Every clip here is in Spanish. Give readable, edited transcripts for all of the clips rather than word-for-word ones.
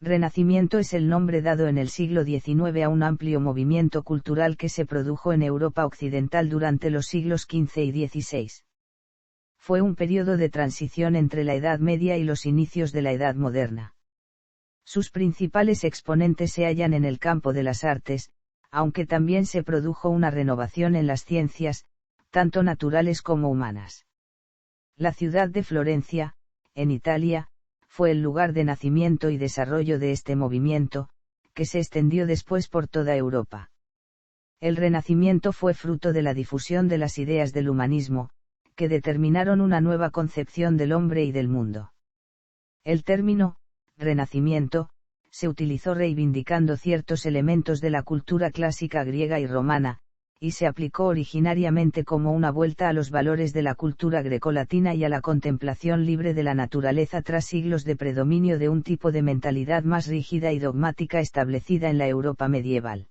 Renacimiento es el nombre dado en el siglo XIX a un amplio movimiento cultural que se produjo en Europa occidental durante los siglos XV y XVI. Fue un periodo de transición entre la Edad Media y los inicios de la Edad Moderna. Sus principales exponentes se hallan en el campo de las artes, aunque también se produjo una renovación en las ciencias, tanto naturales como humanas. La ciudad de Florencia, en Italia, fue el lugar de nacimiento y desarrollo de este movimiento, que se extendió después por toda Europa. El Renacimiento fue fruto de la difusión de las ideas del humanismo, que determinaron una nueva concepción del hombre y del mundo. El término, Renacimiento, se utilizó reivindicando ciertos elementos de la cultura clásica griega y romana, y se aplicó originariamente como una vuelta a los valores de la cultura grecolatina y a la contemplación libre de la naturaleza tras siglos de predominio de un tipo de mentalidad más rígida y dogmática establecida en la Europa medieval.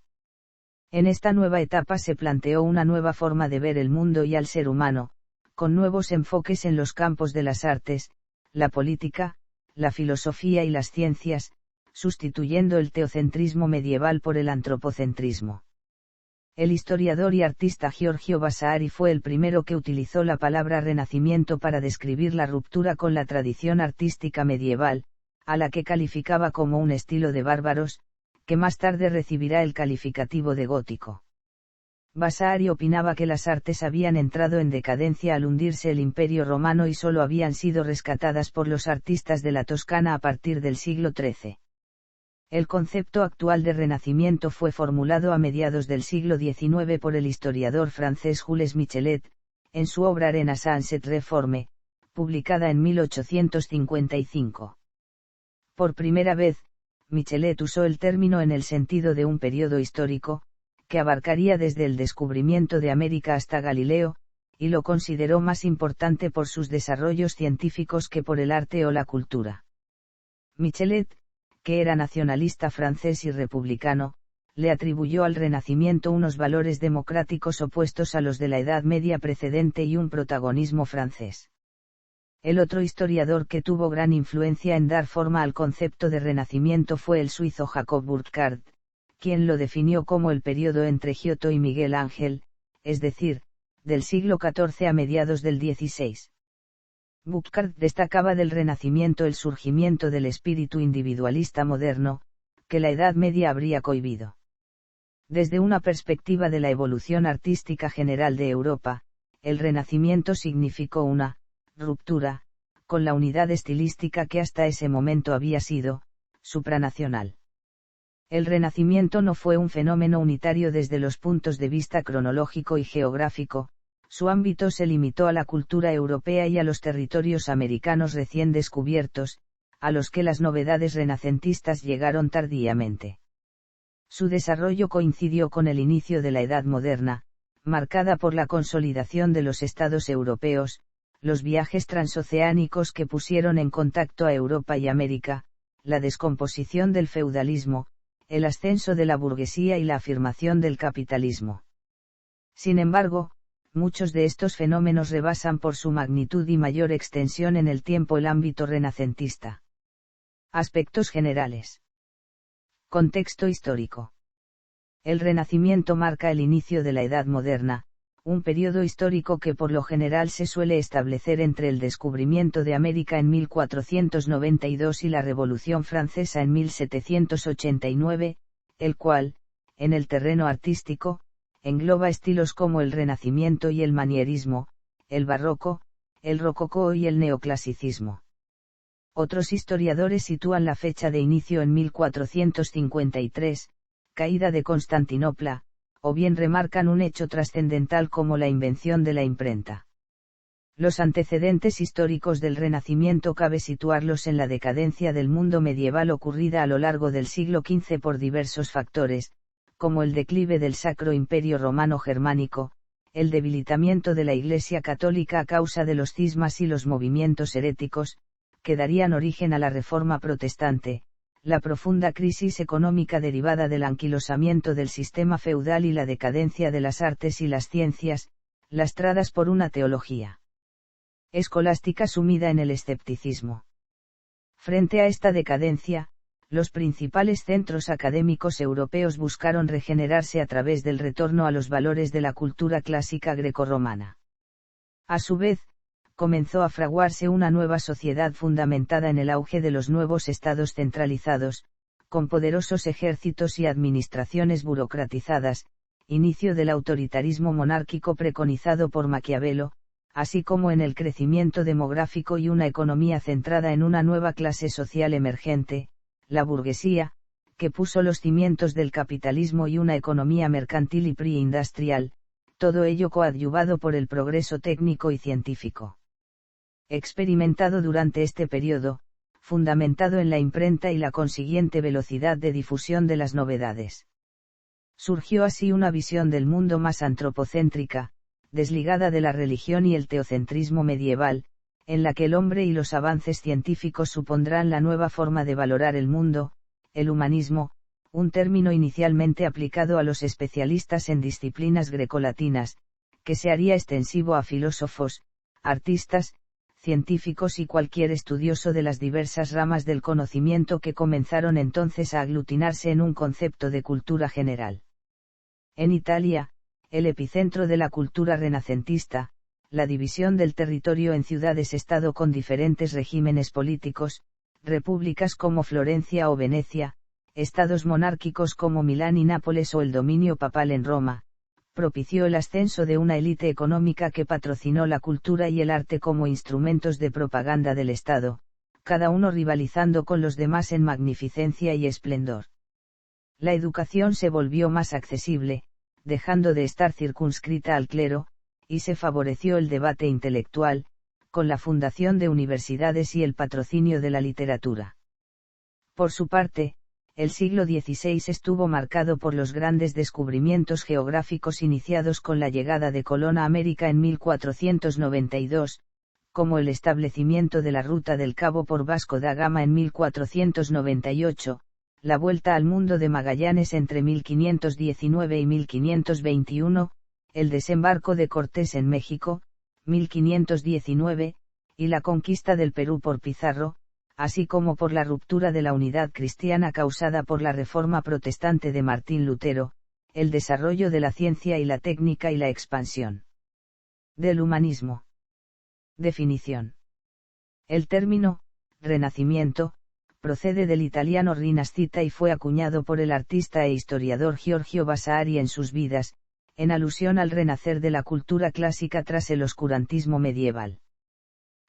En esta nueva etapa se planteó una nueva forma de ver el mundo y al ser humano, con nuevos enfoques en los campos de las artes, la política, la filosofía y las ciencias, sustituyendo el teocentrismo medieval por el antropocentrismo. El historiador y artista Giorgio Vasari fue el primero que utilizó la palabra Renacimiento para describir la ruptura con la tradición artística medieval, a la que calificaba como un estilo de bárbaros, que más tarde recibirá el calificativo de gótico. Vasari opinaba que las artes habían entrado en decadencia al hundirse el Imperio Romano y solo habían sido rescatadas por los artistas de la Toscana a partir del siglo XIII. El concepto actual de Renacimiento fue formulado a mediados del siglo XIX por el historiador francés Jules Michelet, en su obra Renaissance et Réforme, publicada en 1855. Por primera vez, Michelet usó el término en el sentido de un periodo histórico, que abarcaría desde el descubrimiento de América hasta Galileo, y lo consideró más importante por sus desarrollos científicos que por el arte o la cultura. Michelet, que era nacionalista francés y republicano, le atribuyó al Renacimiento unos valores democráticos opuestos a los de la Edad Media precedente y un protagonismo francés. El otro historiador que tuvo gran influencia en dar forma al concepto de Renacimiento fue el suizo Jacob Burckhardt, quien lo definió como el periodo entre Giotto y Miguel Ángel, es decir, del siglo XIV a mediados del XVI. Burckhardt destacaba del Renacimiento el surgimiento del espíritu individualista moderno, que la Edad Media habría cohibido. Desde una perspectiva de la evolución artística general de Europa, el Renacimiento significó una ruptura con la unidad estilística que hasta ese momento había sido supranacional. El Renacimiento no fue un fenómeno unitario desde los puntos de vista cronológico y geográfico, su ámbito se limitó a la cultura europea y a los territorios americanos recién descubiertos, a los que las novedades renacentistas llegaron tardíamente. Su desarrollo coincidió con el inicio de la Edad Moderna, marcada por la consolidación de los estados europeos, los viajes transoceánicos que pusieron en contacto a Europa y América, la descomposición del feudalismo, el ascenso de la burguesía y la afirmación del capitalismo. Sin embargo, muchos de estos fenómenos rebasan por su magnitud y mayor extensión en el tiempo el ámbito renacentista. Aspectos generales. Contexto histórico. El Renacimiento marca el inicio de la Edad Moderna, un periodo histórico que por lo general se suele establecer entre el descubrimiento de América en 1492 y la Revolución Francesa en 1789, el cual, en el terreno artístico, engloba estilos como el Renacimiento y el Manierismo, el Barroco, el Rococó y el Neoclasicismo. Otros historiadores sitúan la fecha de inicio en 1453, caída de Constantinopla, o bien remarcan un hecho trascendental como la invención de la imprenta. Los antecedentes históricos del Renacimiento cabe situarlos en la decadencia del mundo medieval ocurrida a lo largo del siglo XV por diversos factores, como el declive del Sacro Imperio Romano Germánico, el debilitamiento de la Iglesia Católica a causa de los cismas y los movimientos heréticos, que darían origen a la Reforma Protestante, la profunda crisis económica derivada del anquilosamiento del sistema feudal y la decadencia de las artes y las ciencias, lastradas por una teología escolástica sumida en el escepticismo. Frente a esta decadencia, Los principales centros académicos europeos buscaron regenerarse a través del retorno a los valores de la cultura clásica grecorromana. A su vez, comenzó a fraguarse una nueva sociedad fundamentada en el auge de los nuevos estados centralizados, con poderosos ejércitos y administraciones burocratizadas, inicio del autoritarismo monárquico preconizado por Maquiavelo, así como en el crecimiento demográfico y una economía centrada en una nueva clase social emergente, la burguesía, que puso los cimientos del capitalismo y una economía mercantil y pre-industrial, todo ello coadyuvado por el progreso técnico y científico. Experimentado durante este periodo, fundamentado en la imprenta y la consiguiente velocidad de difusión de las novedades. Surgió así una visión del mundo más antropocéntrica, desligada de la religión y el teocentrismo medieval, en la que el hombre y los avances científicos supondrán la nueva forma de valorar el mundo, el humanismo, un término inicialmente aplicado a los especialistas en disciplinas grecolatinas, que se haría extensivo a filósofos, artistas, científicos y cualquier estudioso de las diversas ramas del conocimiento que comenzaron entonces a aglutinarse en un concepto de cultura general. En Italia, el epicentro de la cultura renacentista, la división del territorio en ciudades-estado con diferentes regímenes políticos, repúblicas como Florencia o Venecia, estados monárquicos como Milán y Nápoles o el dominio papal en Roma, propició el ascenso de una élite económica que patrocinó la cultura y el arte como instrumentos de propaganda del Estado, cada uno rivalizando con los demás en magnificencia y esplendor. La educación se volvió más accesible, dejando de estar circunscrita al clero, y se favoreció el debate intelectual, con la fundación de universidades y el patrocinio de la literatura. Por su parte, el siglo XVI estuvo marcado por los grandes descubrimientos geográficos iniciados con la llegada de Colón a América en 1492, como el establecimiento de la Ruta del Cabo por Vasco da Gama en 1498, la vuelta al mundo de Magallanes entre 1519 y 1521, el desembarco de Cortés en México, 1519, y la conquista del Perú por Pizarro, así como por la ruptura de la unidad cristiana causada por la Reforma protestante de Martín Lutero, el desarrollo de la ciencia y la técnica y la expansión del humanismo. Definición. El término, Renacimiento, procede del italiano Rinascita y fue acuñado por el artista e historiador Giorgio Vasari en sus vidas, en alusión al renacer de la cultura clásica tras el oscurantismo medieval.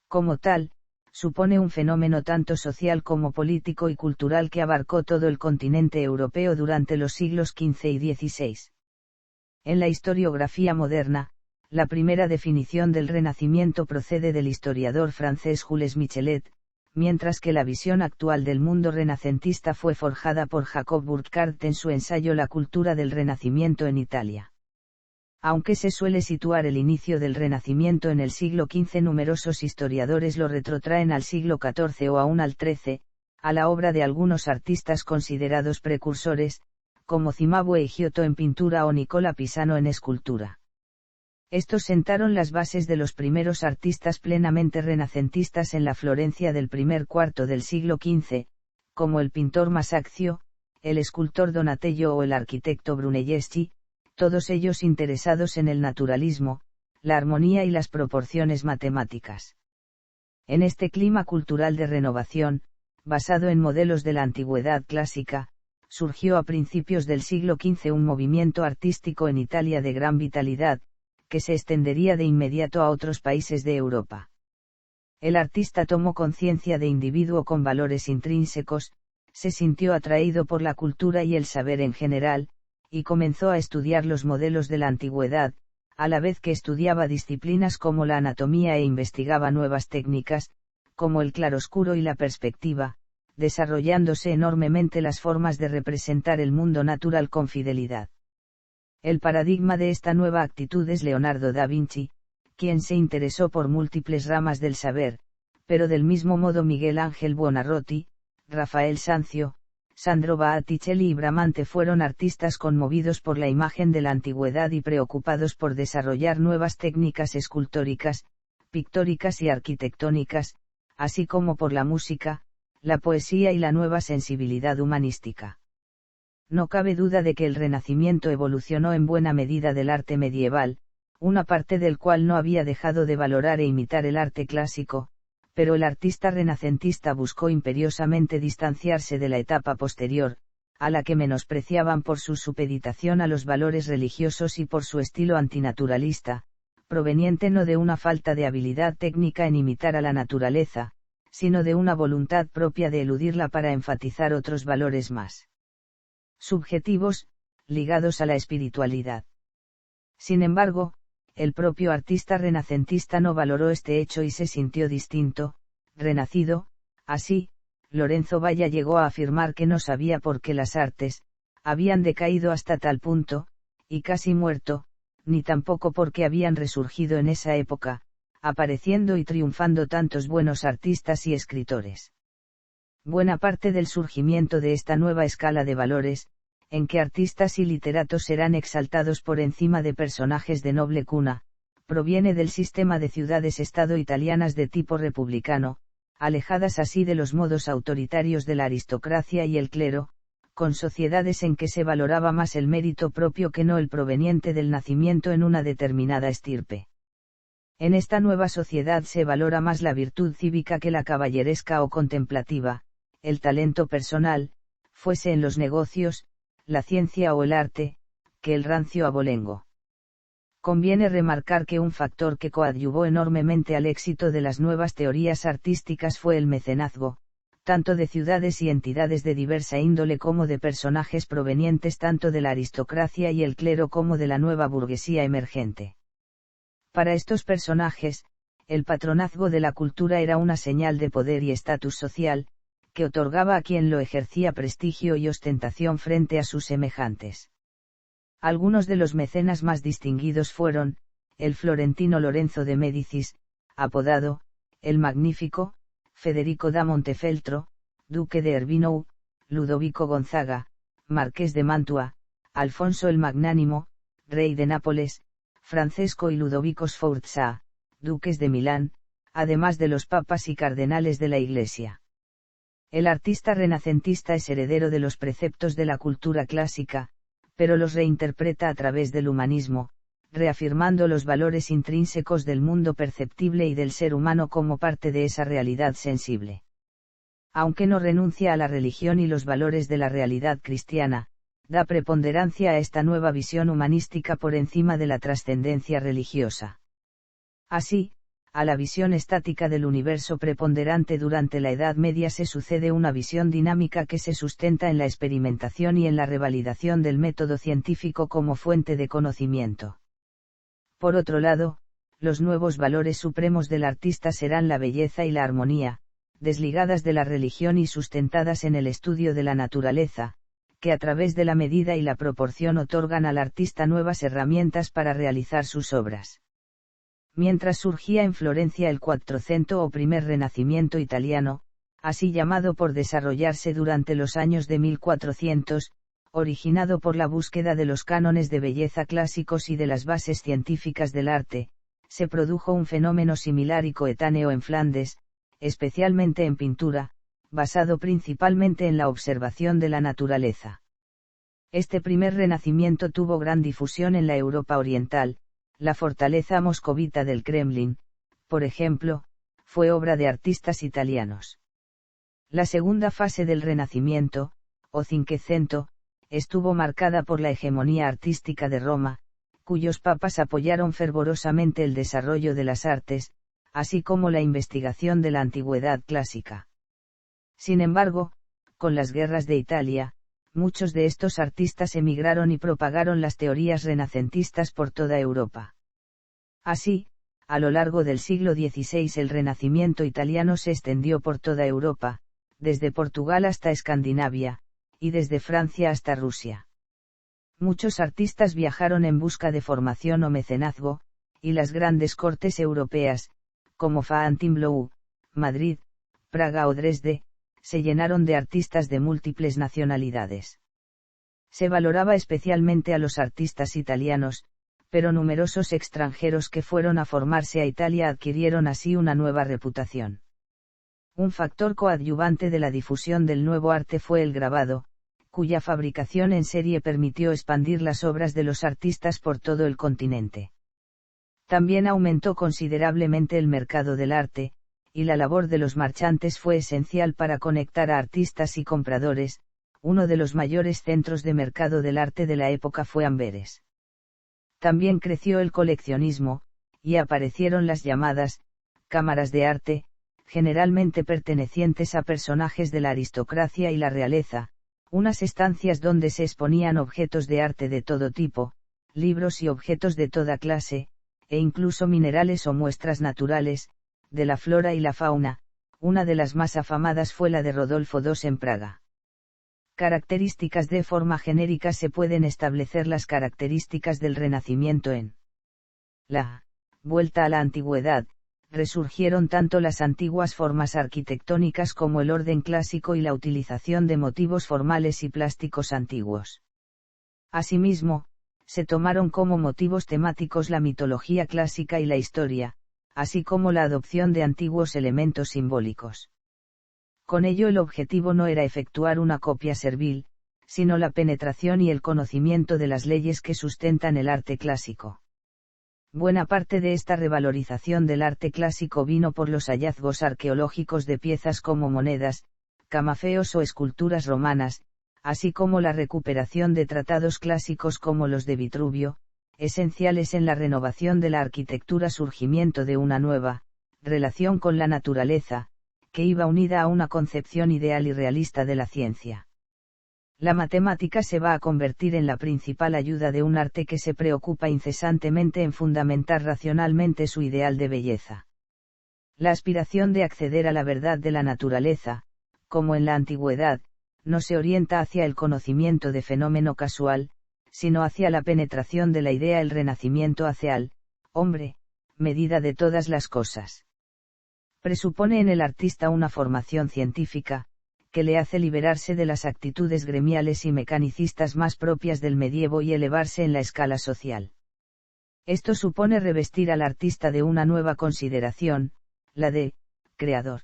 Como tal, supone un fenómeno tanto social como político y cultural que abarcó todo el continente europeo durante los siglos XV y XVI. En la historiografía moderna, la primera definición del Renacimiento procede del historiador francés Jules Michelet, mientras que la visión actual del mundo renacentista fue forjada por Jacob Burckhardt en su ensayo La cultura del Renacimiento en Italia. Aunque se suele situar el inicio del Renacimiento en el siglo XV, numerosos historiadores lo retrotraen al siglo XIV o aún al XIII, a la obra de algunos artistas considerados precursores, como Cimabue y Giotto en pintura o Nicola Pisano en escultura. Estos sentaron las bases de los primeros artistas plenamente renacentistas en la Florencia del primer cuarto del siglo XV, como el pintor Masaccio, el escultor Donatello o el arquitecto Brunelleschi, todos ellos interesados en el naturalismo, la armonía y las proporciones matemáticas. En este clima cultural de renovación, basado en modelos de la antigüedad clásica, surgió a principios del siglo XV un movimiento artístico en Italia de gran vitalidad, que se extendería de inmediato a otros países de Europa. El artista tomó conciencia de individuo con valores intrínsecos, se sintió atraído por la cultura y el saber en general, y comenzó a estudiar los modelos de la antigüedad, a la vez que estudiaba disciplinas como la anatomía e investigaba nuevas técnicas, como el claroscuro y la perspectiva, desarrollándose enormemente las formas de representar el mundo natural con fidelidad. El paradigma de esta nueva actitud es Leonardo da Vinci, quien se interesó por múltiples ramas del saber, pero del mismo modo Miguel Ángel Buonarroti, Rafael Sanzio, Sandro Botticelli y Bramante fueron artistas conmovidos por la imagen de la antigüedad y preocupados por desarrollar nuevas técnicas escultóricas, pictóricas y arquitectónicas, así como por la música, la poesía y la nueva sensibilidad humanística. No cabe duda de que el Renacimiento evolucionó en buena medida del arte medieval, una parte del cual no había dejado de valorar e imitar el arte clásico, pero el artista renacentista buscó imperiosamente distanciarse de la etapa posterior, a la que menospreciaban por su supeditación a los valores religiosos y por su estilo antinaturalista, proveniente no de una falta de habilidad técnica en imitar a la naturaleza, sino de una voluntad propia de eludirla para enfatizar otros valores más subjetivos, ligados a la espiritualidad. Sin embargo, el propio artista renacentista no valoró este hecho y se sintió distinto, renacido. Así, Lorenzo Valla llegó a afirmar que no sabía por qué las artes habían decaído hasta tal punto, y casi muerto, ni tampoco por qué habían resurgido en esa época, apareciendo y triunfando tantos buenos artistas y escritores. Buena parte del surgimiento de esta nueva escala de valores, en que artistas y literatos serán exaltados por encima de personajes de noble cuna, proviene del sistema de ciudades-estado italianas de tipo republicano, alejadas así de los modos autoritarios de la aristocracia y el clero, con sociedades en que se valoraba más el mérito propio que no el proveniente del nacimiento en una determinada estirpe. En esta nueva sociedad se valora más la virtud cívica que la caballeresca o contemplativa, el talento personal, fuese en los negocios, la ciencia o el arte, que el rancio abolengo. Conviene remarcar que un factor que coadyuvó enormemente al éxito de las nuevas teorías artísticas fue el mecenazgo, tanto de ciudades y entidades de diversa índole como de personajes provenientes tanto de la aristocracia y el clero como de la nueva burguesía emergente. Para estos personajes, el patronazgo de la cultura era una señal de poder y estatus social, que otorgaba a quien lo ejercía prestigio y ostentación frente a sus semejantes. Algunos de los mecenas más distinguidos fueron, el florentino Lorenzo de Médicis, apodado, el Magnífico, Federico da Montefeltro, duque de Urbino, Ludovico Gonzaga, marqués de Mantua, Alfonso el Magnánimo, rey de Nápoles, Francesco y Ludovico Sforza, duques de Milán, además de los papas y cardenales de la Iglesia. El artista renacentista es heredero de los preceptos de la cultura clásica, pero los reinterpreta a través del humanismo, reafirmando los valores intrínsecos del mundo perceptible y del ser humano como parte de esa realidad sensible. Aunque no renuncia a la religión y los valores de la realidad cristiana, da preponderancia a esta nueva visión humanística por encima de la trascendencia religiosa. Así, a la visión estática del universo preponderante durante la Edad Media se sucede una visión dinámica que se sustenta en la experimentación y en la revalidación del método científico como fuente de conocimiento. Por otro lado, los nuevos valores supremos del artista serán la belleza y la armonía, desligadas de la religión y sustentadas en el estudio de la naturaleza, que a través de la medida y la proporción otorgan al artista nuevas herramientas para realizar sus obras. Mientras surgía en Florencia el Quattrocento o primer Renacimiento italiano, así llamado por desarrollarse durante los años de 1400, originado por la búsqueda de los cánones de belleza clásicos y de las bases científicas del arte, se produjo un fenómeno similar y coetáneo en Flandes, especialmente en pintura, basado principalmente en la observación de la naturaleza. Este primer renacimiento tuvo gran difusión en la Europa oriental. La fortaleza moscovita del Kremlin, por ejemplo, fue obra de artistas italianos. La segunda fase del Renacimiento, o Cinquecento, estuvo marcada por la hegemonía artística de Roma, cuyos papas apoyaron fervorosamente el desarrollo de las artes, así como la investigación de la antigüedad clásica. Sin embargo, con las guerras de Italia, muchos de estos artistas emigraron y propagaron las teorías renacentistas por toda Europa. Así, a lo largo del siglo XVI el Renacimiento italiano se extendió por toda Europa, desde Portugal hasta Escandinavia, y desde Francia hasta Rusia. Muchos artistas viajaron en busca de formación o mecenazgo, y las grandes cortes europeas, como Fontainebleau, Madrid, Praga o Dresde, se llenaron de artistas de múltiples nacionalidades. Se valoraba especialmente a los artistas italianos, pero numerosos extranjeros que fueron a formarse a Italia adquirieron así una nueva reputación. Un factor coadyuvante de la difusión del nuevo arte fue el grabado, cuya fabricación en serie permitió expandir las obras de los artistas por todo el continente. También aumentó considerablemente el mercado del arte, y la labor de los marchantes fue esencial para conectar a artistas y compradores. Uno de los mayores centros de mercado del arte de la época fue Amberes. También creció el coleccionismo, y aparecieron las llamadas cámaras de arte, generalmente pertenecientes a personajes de la aristocracia y la realeza, unas estancias donde se exponían objetos de arte de todo tipo, libros y objetos de toda clase, e incluso minerales o muestras naturales, de la flora y la fauna. Una de las más afamadas fue la de Rodolfo II en Praga. Características. De forma genérica se pueden establecer las características del Renacimiento en la vuelta a la antigüedad. Resurgieron tanto las antiguas formas arquitectónicas como el orden clásico y la utilización de motivos formales y plásticos antiguos. Asimismo, se tomaron como motivos temáticos la mitología clásica y la historia, así como la adopción de antiguos elementos simbólicos. Con ello el objetivo no era efectuar una copia servil, sino la penetración y el conocimiento de las leyes que sustentan el arte clásico. Buena parte de esta revalorización del arte clásico vino por los hallazgos arqueológicos de piezas como monedas, camafeos o esculturas romanas, así como la recuperación de tratados clásicos como los de Vitruvio, esenciales en la renovación de la arquitectura. Surgimiento de una nueva relación con la naturaleza, que iba unida a una concepción ideal y realista de la ciencia. La matemática se va a convertir en la principal ayuda de un arte que se preocupa incesantemente en fundamentar racionalmente su ideal de belleza. La aspiración de acceder a la verdad de la naturaleza, como en la antigüedad, no se orienta hacia el conocimiento de fenómeno casual, sino hacia la penetración de la idea. El Renacimiento hace al hombre medida de todas las cosas. Presupone en el artista una formación científica, que le hace liberarse de las actitudes gremiales y mecanicistas más propias del medievo y elevarse en la escala social. Esto supone revestir al artista de una nueva consideración, la de creador.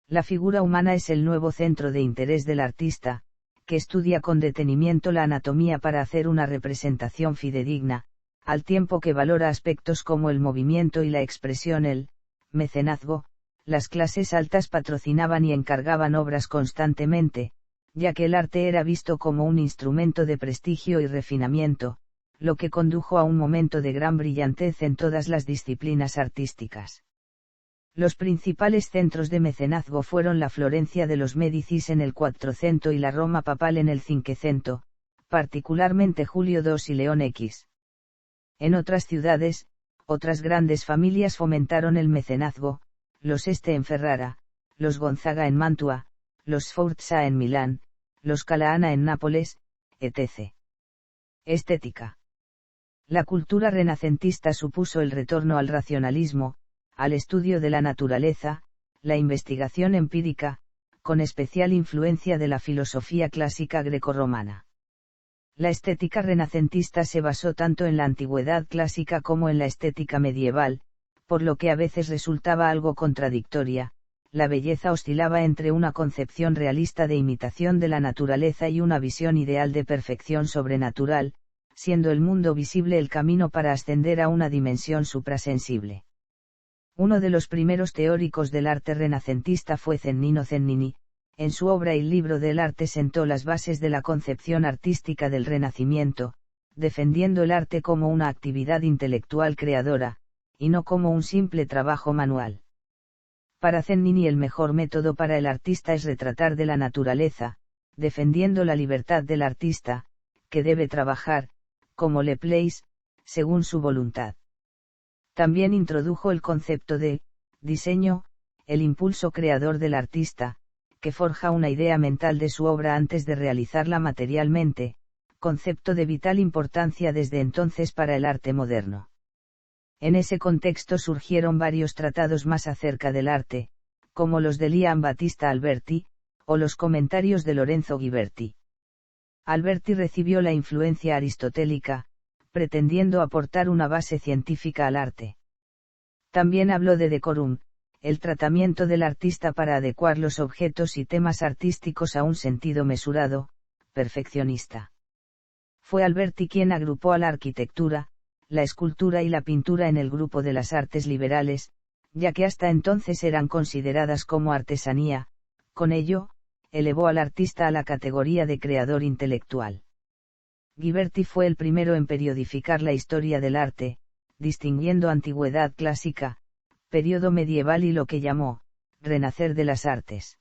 La figura humana es el nuevo centro de interés del artista, que estudia con detenimiento la anatomía para hacer una representación fidedigna, al tiempo que valora aspectos como el movimiento y la expresión. El mecenazgo. Las clases altas patrocinaban y encargaban obras constantemente, ya que el arte era visto como un instrumento de prestigio y refinamiento, lo que condujo a un momento de gran brillantez en todas las disciplinas artísticas. Los principales centros de mecenazgo fueron la Florencia de los Médicis en el 400 y la Roma papal en el 500, particularmente Julio II y León X. En otras ciudades, otras grandes familias fomentaron el mecenazgo, los Este en Ferrara, los Gonzaga en Mantua, los Sforza en Milán, los Calaana en Nápoles, etc. Estética. La cultura renacentista supuso el retorno al racionalismo, al estudio de la naturaleza, la investigación empírica, con especial influencia de la filosofía clásica grecorromana. La estética renacentista se basó tanto en la antigüedad clásica como en la estética medieval, por lo que a veces resultaba algo contradictoria. La belleza oscilaba entre una concepción realista de imitación de la naturaleza y una visión ideal de perfección sobrenatural, siendo el mundo visible el camino para ascender a una dimensión suprasensible. Uno de los primeros teóricos del arte renacentista fue Cennino Cennini. En su obra Il libro del arte sentó las bases de la concepción artística del Renacimiento, defendiendo el arte como una actividad intelectual creadora, y no como un simple trabajo manual. Para Cennini el mejor método para el artista es retratar de la naturaleza, defendiendo la libertad del artista, que debe trabajar, como le place, según su voluntad. También introdujo el concepto de diseño, el impulso creador del artista, que forja una idea mental de su obra antes de realizarla materialmente, concepto de vital importancia desde entonces para el arte moderno. En ese contexto surgieron varios tratados más acerca del arte, como los de Gian Battista Alberti, o los comentarios de Lorenzo Ghiberti. Alberti recibió la influencia aristotélica, pretendiendo aportar una base científica al arte. También habló de decorum, el tratamiento del artista para adecuar los objetos y temas artísticos a un sentido mesurado, perfeccionista. Fue Alberti quien agrupó a la arquitectura, la escultura y la pintura en el grupo de las artes liberales, ya que hasta entonces eran consideradas como artesanía. Con ello, elevó al artista a la categoría de creador intelectual. Ghiberti fue el primero en periodificar la historia del arte, distinguiendo antigüedad clásica, periodo medieval y lo que llamó renacer de las artes.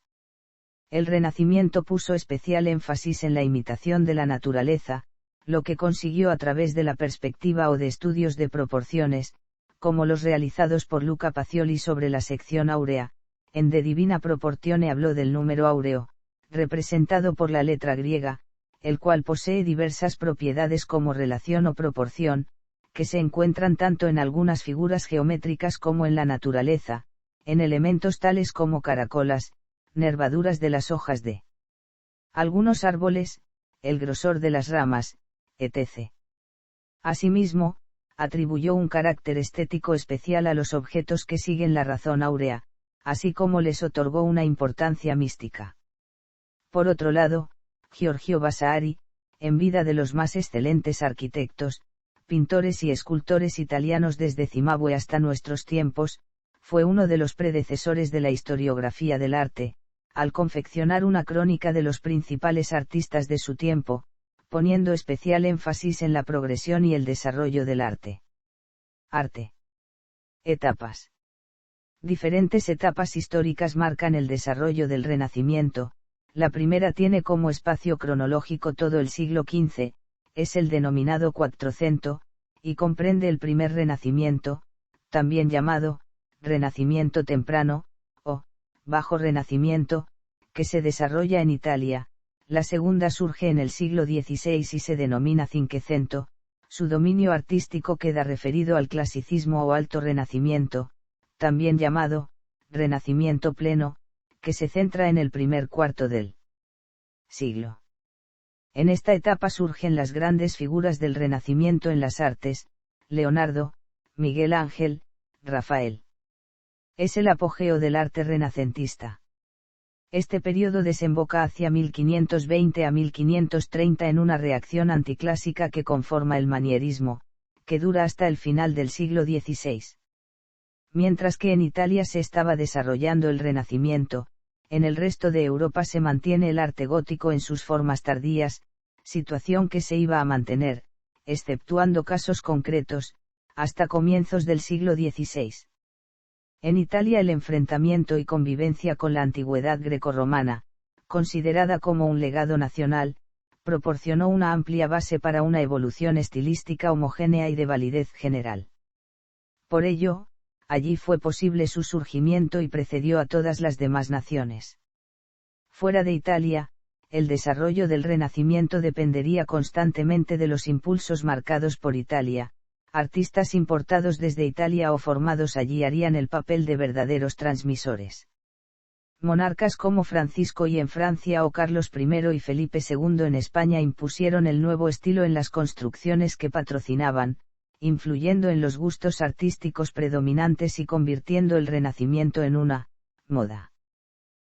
El Renacimiento puso especial énfasis en la imitación de la naturaleza, lo que consiguió a través de la perspectiva o de estudios de proporciones, como los realizados por Luca Pacioli sobre la sección áurea. En De Divina Proportione habló del número áureo, representado por la letra griega, el cual posee diversas propiedades como relación o proporción, que se encuentran tanto en algunas figuras geométricas como en la naturaleza, en elementos tales como caracolas, nervaduras de las hojas de algunos árboles, el grosor de las ramas, etc. Asimismo, atribuyó un carácter estético especial a los objetos que siguen la razón áurea, así como les otorgó una importancia mística. Por otro lado, Giorgio Vasari, en vida de los más excelentes arquitectos, pintores y escultores italianos desde Cimabue hasta nuestros tiempos, fue uno de los predecesores de la historiografía del arte, al confeccionar una crónica de los principales artistas de su tiempo, poniendo especial énfasis en la progresión y el desarrollo del arte. Arte. Etapas. Diferentes etapas históricas marcan el desarrollo del Renacimiento. La primera tiene como espacio cronológico todo el siglo XV, es el denominado Quattrocento, y comprende el primer Renacimiento, también llamado Renacimiento temprano, o Bajo Renacimiento, que se desarrolla en Italia. La segunda surge en el siglo XVI y se denomina Cinquecento. Su dominio artístico queda referido al clasicismo o Alto Renacimiento, también llamado Renacimiento pleno, que se centra en el primer cuarto del siglo. En esta etapa surgen las grandes figuras del Renacimiento en las artes: Leonardo, Miguel Ángel, Rafael. Es el apogeo del arte renacentista. Este periodo desemboca hacia 1520 a 1530 en una reacción anticlásica que conforma el manierismo, que dura hasta el final del siglo XVI. Mientras que en Italia se estaba desarrollando el Renacimiento, en el resto de Europa se mantiene el arte gótico en sus formas tardías, situación que se iba a mantener, exceptuando casos concretos, hasta comienzos del siglo XVI. En Italia el enfrentamiento y convivencia con la antigüedad grecorromana, considerada como un legado nacional, proporcionó una amplia base para una evolución estilística homogénea y de validez general. Por ello, allí fue posible su surgimiento y precedió a todas las demás naciones. Fuera de Italia, el desarrollo del Renacimiento dependería constantemente de los impulsos marcados por Italia. Artistas importados desde Italia o formados allí harían el papel de verdaderos transmisores. Monarcas como Francisco I en Francia o Carlos I y Felipe II en España impusieron el nuevo estilo en las construcciones que patrocinaban, influyendo en los gustos artísticos predominantes y convirtiendo el Renacimiento en una moda.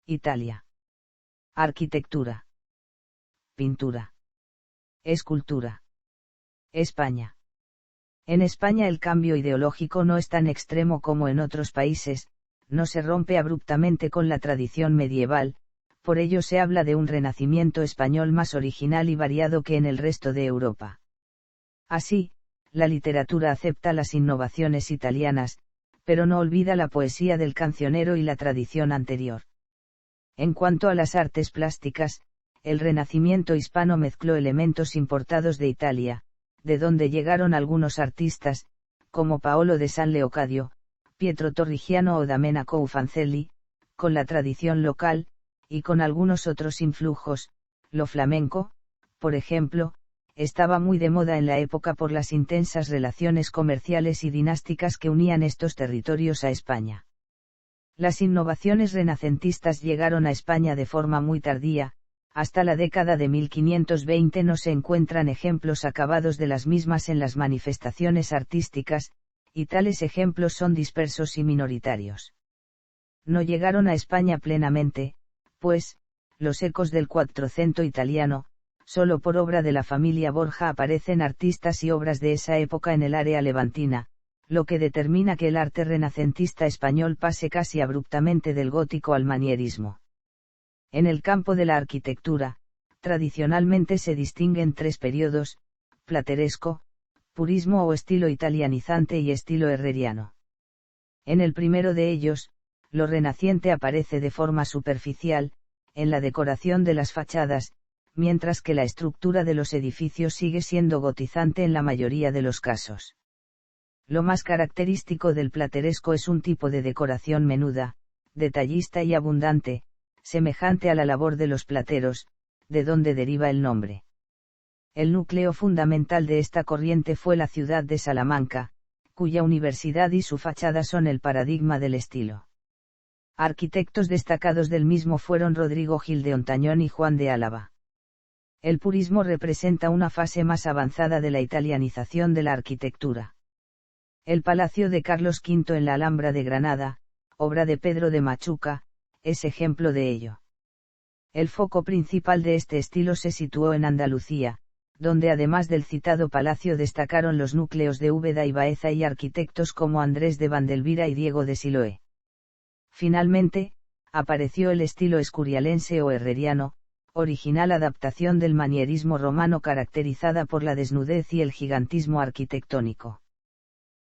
Italia. Arquitectura. Pintura. Escultura. España. En España el cambio ideológico no es tan extremo como en otros países, no se rompe abruptamente con la tradición medieval, por ello se habla de un renacimiento español más original y variado que en el resto de Europa. Así, la literatura acepta las innovaciones italianas, pero no olvida la poesía del cancionero y la tradición anterior. En cuanto a las artes plásticas, el Renacimiento hispano mezcló elementos importados de Italia, de donde llegaron algunos artistas, como Paolo de San Leocadio, Pietro Torrigiano o Domenico Fancelli, con la tradición local, y con algunos otros influjos. Lo flamenco, por ejemplo, estaba muy de moda en la época por las intensas relaciones comerciales y dinásticas que unían estos territorios a España. Las innovaciones renacentistas llegaron a España de forma muy tardía. Hasta la década de 1520 no se encuentran ejemplos acabados de las mismas en las manifestaciones artísticas, y tales ejemplos son dispersos y minoritarios. No llegaron a España plenamente, pues, los ecos del Quattrocento italiano, solo por obra de la familia Borja aparecen artistas y obras de esa época en el área levantina, lo que determina que el arte renacentista español pase casi abruptamente del gótico al manierismo. En el campo de la arquitectura, tradicionalmente se distinguen tres periodos: plateresco, purismo o estilo italianizante y estilo herreriano. En el primero de ellos, lo renaciente aparece de forma superficial, en la decoración de las fachadas, mientras que la estructura de los edificios sigue siendo gotizante en la mayoría de los casos. Lo más característico del plateresco es un tipo de decoración menuda, detallista y abundante, semejante a la labor de los plateros, de donde deriva el nombre. El núcleo fundamental de esta corriente fue la ciudad de Salamanca, cuya universidad y su fachada son el paradigma del estilo. Arquitectos destacados del mismo fueron Rodrigo Gil de Hontañón y Juan de Álava. El purismo representa una fase más avanzada de la italianización de la arquitectura. El Palacio de Carlos V en la Alhambra de Granada, obra de Pedro de Machuca, es ejemplo de ello. El foco principal de este estilo se situó en Andalucía, donde además del citado palacio destacaron los núcleos de Úbeda y Baeza y arquitectos como Andrés de Vandelvira y Diego de Siloé. Finalmente, apareció el estilo escurialense o herreriano, original adaptación del manierismo romano caracterizada por la desnudez y el gigantismo arquitectónico.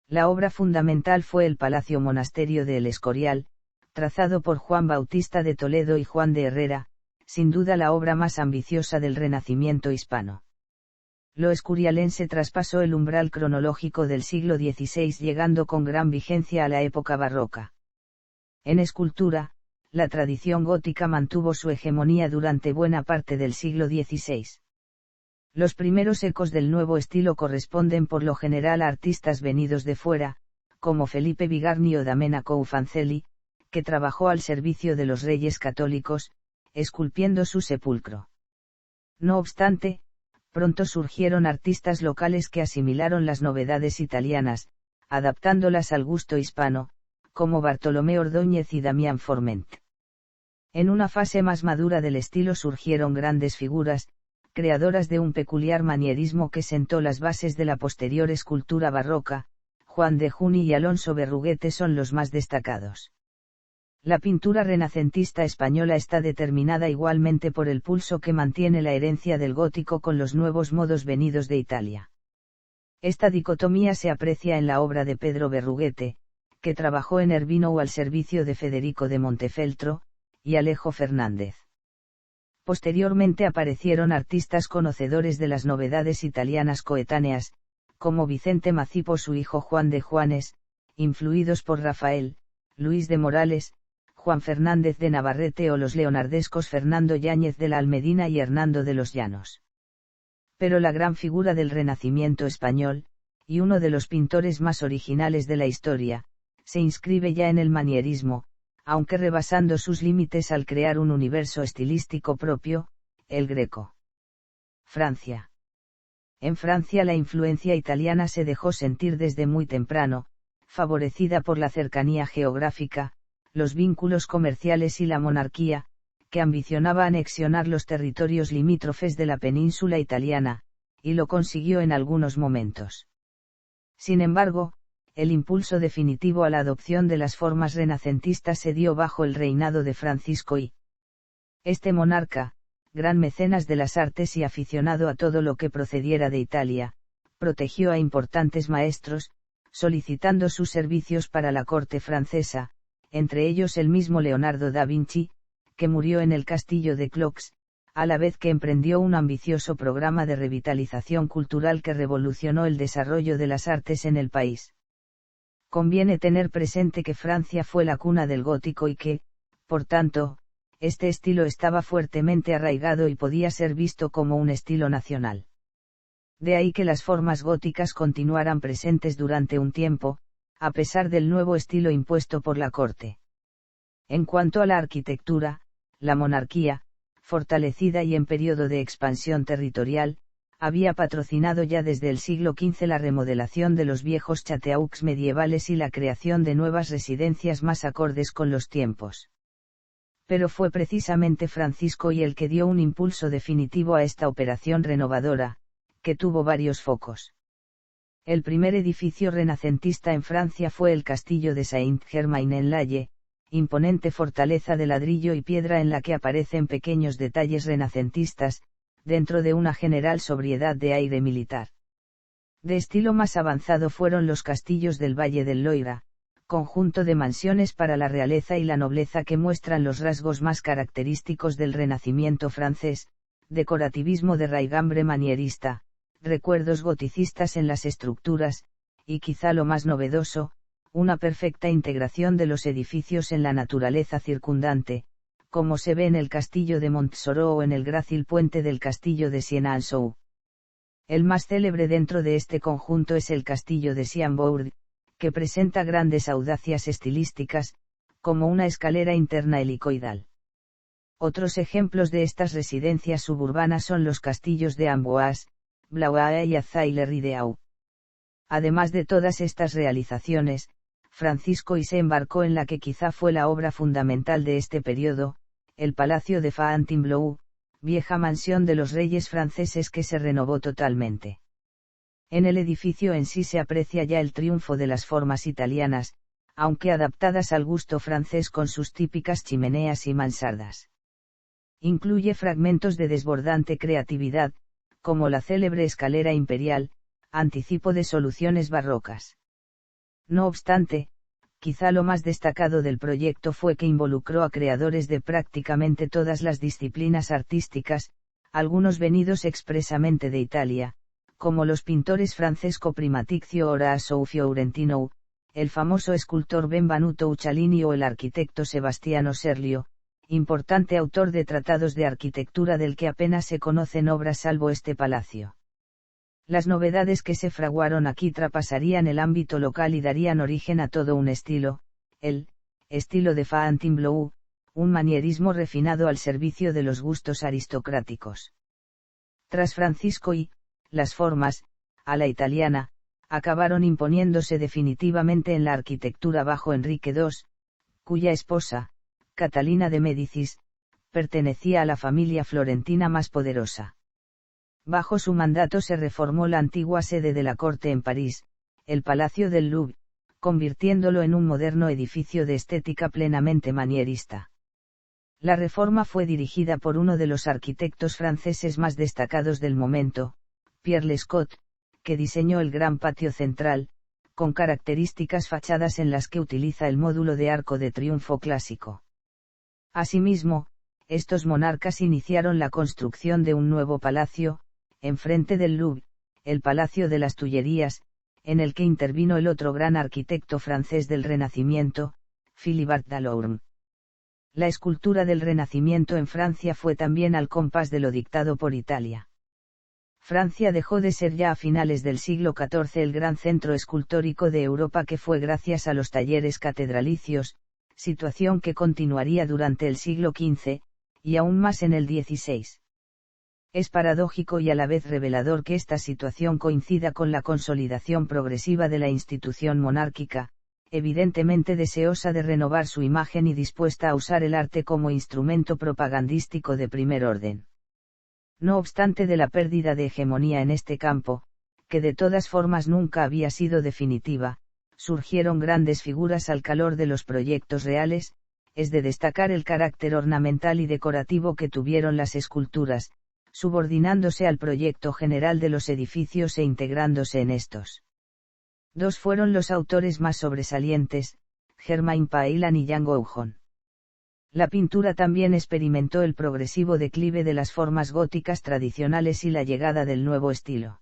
La obra fundamental fue el Palacio Monasterio de El Escorial, trazado por Juan Bautista de Toledo y Juan de Herrera, sin duda la obra más ambiciosa del Renacimiento hispano. Lo escurialense traspasó el umbral cronológico del siglo XVI llegando con gran vigencia a la época barroca. En escultura, la tradición gótica mantuvo su hegemonía durante buena parte del siglo XVI. Los primeros ecos del nuevo estilo corresponden por lo general a artistas venidos de fuera, como Felipe Bigarni o Domenico Ufancelli, que trabajó al servicio de los reyes católicos, esculpiendo su sepulcro. No obstante, pronto surgieron artistas locales que asimilaron las novedades italianas, adaptándolas al gusto hispano, como Bartolomé Ordóñez y Damián Forment. En una fase más madura del estilo surgieron grandes figuras, creadoras de un peculiar manierismo que sentó las bases de la posterior escultura barroca. Juan de Juni y Alonso Berruguete son los más destacados. La pintura renacentista española está determinada igualmente por el pulso que mantiene la herencia del gótico con los nuevos modos venidos de Italia. Esta dicotomía se aprecia en la obra de Pedro Berruguete, que trabajó en Urbino al servicio de Federico de Montefeltro, y Alejo Fernández. Posteriormente aparecieron artistas conocedores de las novedades italianas coetáneas, como Vicente Macipo, su hijo Juan de Juanes, influidos por Rafael, Luis de Morales, Juan Fernández de Navarrete o los leonardescos Fernando Yáñez de la Almedina y Hernando de los Llanos. Pero la gran figura del Renacimiento español, y uno de los pintores más originales de la historia, se inscribe ya en el manierismo, aunque rebasando sus límites al crear un universo estilístico propio, el Greco. Francia. En Francia la influencia italiana se dejó sentir desde muy temprano, favorecida por la cercanía geográfica, los vínculos comerciales y la monarquía, que ambicionaba anexionar los territorios limítrofes de la península italiana, y lo consiguió en algunos momentos. Sin embargo, el impulso definitivo a la adopción de las formas renacentistas se dio bajo el reinado de Francisco I. Este monarca, gran mecenas de las artes y aficionado a todo lo que procediera de Italia, protegió a importantes maestros, solicitando sus servicios para la corte francesa, entre ellos el mismo Leonardo da Vinci, que murió en el castillo de Clox, a la vez que emprendió un ambicioso programa de revitalización cultural que revolucionó el desarrollo de las artes en el país. Conviene tener presente que Francia fue la cuna del gótico y que, por tanto, este estilo estaba fuertemente arraigado y podía ser visto como un estilo nacional. De ahí que las formas góticas continuaran presentes durante un tiempo, a pesar del nuevo estilo impuesto por la corte. En cuanto a la arquitectura, la monarquía, fortalecida y en periodo de expansión territorial, había patrocinado ya desde el siglo XV la remodelación de los viejos châteaux medievales y la creación de nuevas residencias más acordes con los tiempos. Pero fue precisamente Francisco I el que dio un impulso definitivo a esta operación renovadora, que tuvo varios focos. El primer edificio renacentista en Francia fue el castillo de Saint-Germain-en-Laye, imponente fortaleza de ladrillo y piedra en la que aparecen pequeños detalles renacentistas, dentro de una general sobriedad de aire militar. De estilo más avanzado fueron los castillos del Valle del Loira, conjunto de mansiones para la realeza y la nobleza que muestran los rasgos más característicos del Renacimiento francés, decorativismo de raigambre manierista, recuerdos goticistas en las estructuras, y quizá lo más novedoso, una perfecta integración de los edificios en la naturaleza circundante, como se ve en el castillo de Montsoreau o en el grácil puente del castillo de Siena-en-Sous. El más célebre dentro de este conjunto es el castillo de Chambord, que presenta grandes audacias estilísticas, como una escalera interna helicoidal. Otros ejemplos de estas residencias suburbanas son los castillos de Amboise, Blois y Azay-le-Rideau. Además de todas estas realizaciones, Francisco I se embarcó en la que quizá fue la obra fundamental de este periodo, el Palacio de Fontainebleau, vieja mansión de los reyes franceses que se renovó totalmente. En el edificio en sí se aprecia ya el triunfo de las formas italianas, aunque adaptadas al gusto francés con sus típicas chimeneas y mansardas. Incluye fragmentos de desbordante creatividad, como la célebre escalera imperial, anticipo de soluciones barrocas. No obstante, quizá lo más destacado del proyecto fue que involucró a creadores de prácticamente todas las disciplinas artísticas, algunos venidos expresamente de Italia, como los pintores Francesco Primatizio Orazio Fiorentino, el famoso escultor Benvenuto Uccellini o el arquitecto Sebastiano Serlio, importante autor de tratados de arquitectura del que apenas se conocen obras salvo este palacio. Las novedades que se fraguaron aquí traspasarían el ámbito local y darían origen a todo un estilo, el estilo de Fontainebleau, un manierismo refinado al servicio de los gustos aristocráticos. Tras Francisco I, las formas, a la italiana, acabaron imponiéndose definitivamente en la arquitectura bajo Enrique II, cuya esposa, Catalina de Médicis, pertenecía a la familia florentina más poderosa. Bajo su mandato se reformó la antigua sede de la corte en París, el Palacio del Louvre, convirtiéndolo en un moderno edificio de estética plenamente manierista. La reforma fue dirigida por uno de los arquitectos franceses más destacados del momento, Pierre Lescot, que diseñó el gran patio central, con características fachadas en las que utiliza el módulo de arco de triunfo clásico. Asimismo, estos monarcas iniciaron la construcción de un nuevo palacio, enfrente del Louvre, el Palacio de las Tullerías, en el que intervino el otro gran arquitecto francés del Renacimiento, Philibert Delorme. La escultura del Renacimiento en Francia fue también al compás de lo dictado por Italia. Francia dejó de ser ya a finales del siglo XIV el gran centro escultórico de Europa que fue gracias a los talleres catedralicios, situación que continuaría durante el siglo XV, y aún más en el XVI. Es paradójico y a la vez revelador que esta situación coincida con la consolidación progresiva de la institución monárquica, evidentemente deseosa de renovar su imagen y dispuesta a usar el arte como instrumento propagandístico de primer orden. No obstante de la pérdida de hegemonía en este campo, que de todas formas nunca había sido definitiva, surgieron grandes figuras al calor de los proyectos reales, es de destacar el carácter ornamental y decorativo que tuvieron las esculturas, subordinándose al proyecto general de los edificios e integrándose en estos. Dos fueron los autores más sobresalientes, Germain Pailhan y Jan Goujon. La pintura también experimentó el progresivo declive de las formas góticas tradicionales y la llegada del nuevo estilo.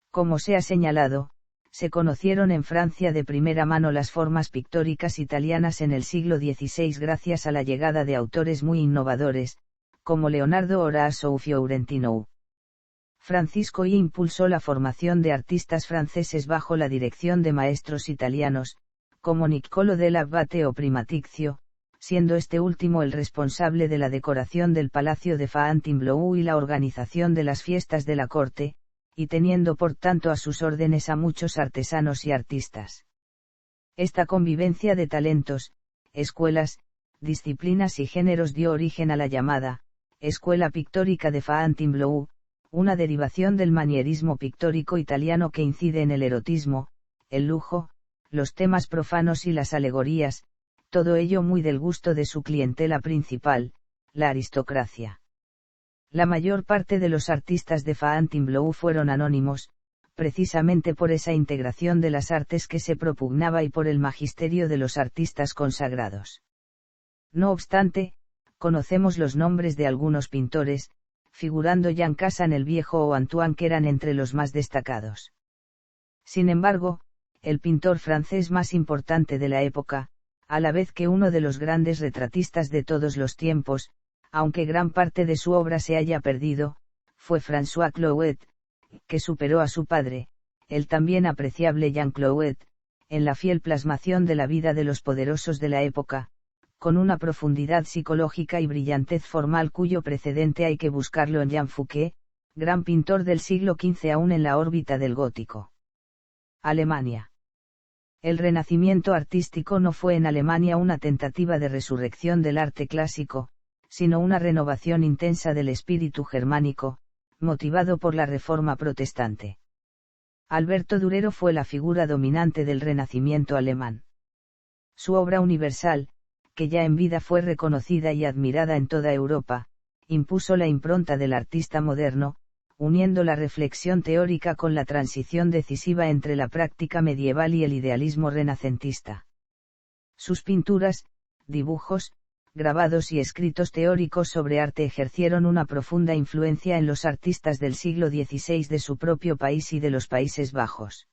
Como se ha señalado, se conocieron en Francia de primera mano las formas pictóricas italianas en el siglo XVI gracias a la llegada de autores muy innovadores, como Leonardo Orazio Fiorentino. Francisco I impulsó la formación de artistas franceses bajo la dirección de maestros italianos, como Niccolò dell'Abbate o Primatizio, siendo este último el responsable de la decoración del Palacio de Fontainebleau y la organización de las fiestas de la corte, y teniendo por tanto a sus órdenes a muchos artesanos y artistas. Esta convivencia de talentos, escuelas, disciplinas y géneros dio origen a la llamada Escuela Pictórica de Fontainebleau, una derivación del manierismo pictórico italiano que incide en el erotismo, el lujo, los temas profanos y las alegorías, todo ello muy del gusto de su clientela principal, la aristocracia. La mayor parte de los artistas de Fontainebleau fueron anónimos, precisamente por esa integración de las artes que se propugnaba y por el magisterio de los artistas consagrados. No obstante, conocemos los nombres de algunos pintores, figurando Jean Cassan el Viejo o Antoine que eran entre los más destacados. Sin embargo, el pintor francés más importante de la época, a la vez que uno de los grandes retratistas de todos los tiempos, aunque gran parte de su obra se haya perdido, fue François Clouet, que superó a su padre, el también apreciable Jean Clouet, en la fiel plasmación de la vida de los poderosos de la época, con una profundidad psicológica y brillantez formal cuyo precedente hay que buscarlo en Jean Fouquet, gran pintor del siglo XV aún en la órbita del gótico. Alemania. El renacimiento artístico no fue en Alemania una tentativa de resurrección del arte clásico, sino una renovación intensa del espíritu germánico, motivado por la Reforma protestante. Alberto Durero fue la figura dominante del Renacimiento alemán. Su obra universal, que ya en vida fue reconocida y admirada en toda Europa, impuso la impronta del artista moderno, uniendo la reflexión teórica con la transición decisiva entre la práctica medieval y el idealismo renacentista. Sus pinturas, dibujos, grabados y escritos teóricos sobre arte ejercieron una profunda influencia en los artistas del siglo XVI de su propio país y de los Países Bajos.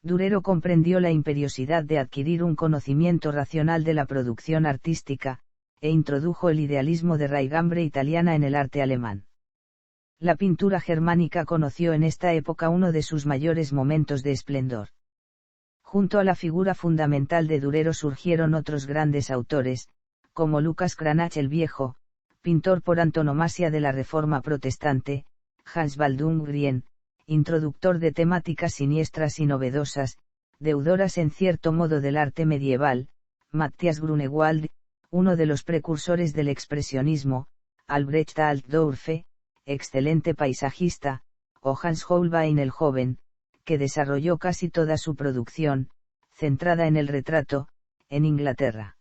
Durero comprendió la imperiosidad de adquirir un conocimiento racional de la producción artística, e introdujo el idealismo de raigambre italiana en el arte alemán. La pintura germánica conoció en esta época uno de sus mayores momentos de esplendor. Junto a la figura fundamental de Durero surgieron otros grandes autores, como Lucas Cranach el Viejo, pintor por antonomasia de la Reforma protestante, Hans Baldung Grien, introductor de temáticas siniestras y novedosas, deudoras en cierto modo del arte medieval, Matthias Grunewald, uno de los precursores del expresionismo, Albrecht Altdorfe, excelente paisajista, o Hans Holbein el Joven, que desarrolló casi toda su producción, centrada en el retrato, en Inglaterra.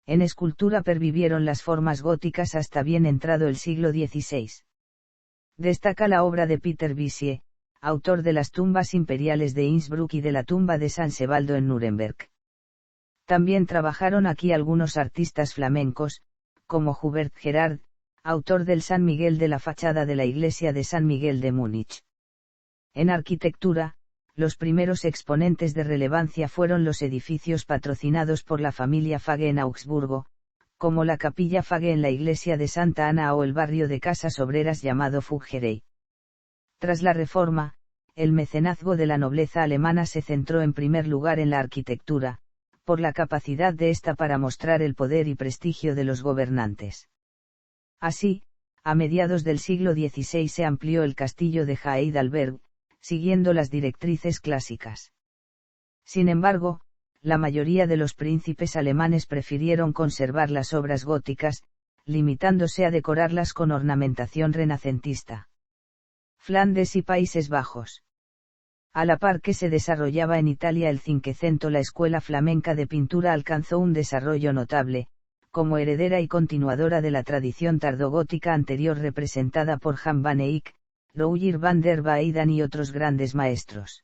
En escultura pervivieron las formas góticas hasta bien entrado el siglo XVI. Destaca la obra de Peter Bissier, autor de las tumbas imperiales de Innsbruck y de la tumba de San Sebaldo en Nuremberg. También trabajaron aquí algunos artistas flamencos, como Hubert Gerard, autor del San Miguel de la fachada de la iglesia de San Miguel de Múnich. En arquitectura, los primeros exponentes de relevancia fueron los edificios patrocinados por la familia Fage en Augsburgo, como la capilla Fage en la iglesia de Santa Ana o el barrio de casas obreras llamado Fuggerei. Tras la Reforma, el mecenazgo de la nobleza alemana se centró en primer lugar en la arquitectura, por la capacidad de ésta para mostrar el poder y prestigio de los gobernantes. Así, a mediados del siglo XVI se amplió el castillo de Heidelberg, siguiendo las directrices clásicas. Sin embargo, la mayoría de los príncipes alemanes prefirieron conservar las obras góticas, limitándose a decorarlas con ornamentación renacentista. Flandes y Países Bajos. A la par que se desarrollaba en Italia el Cinquecento, la escuela flamenca de pintura alcanzó un desarrollo notable, como heredera y continuadora de la tradición tardogótica anterior representada por Jan van Eyck, Rogier van der Weyden y otros grandes maestros.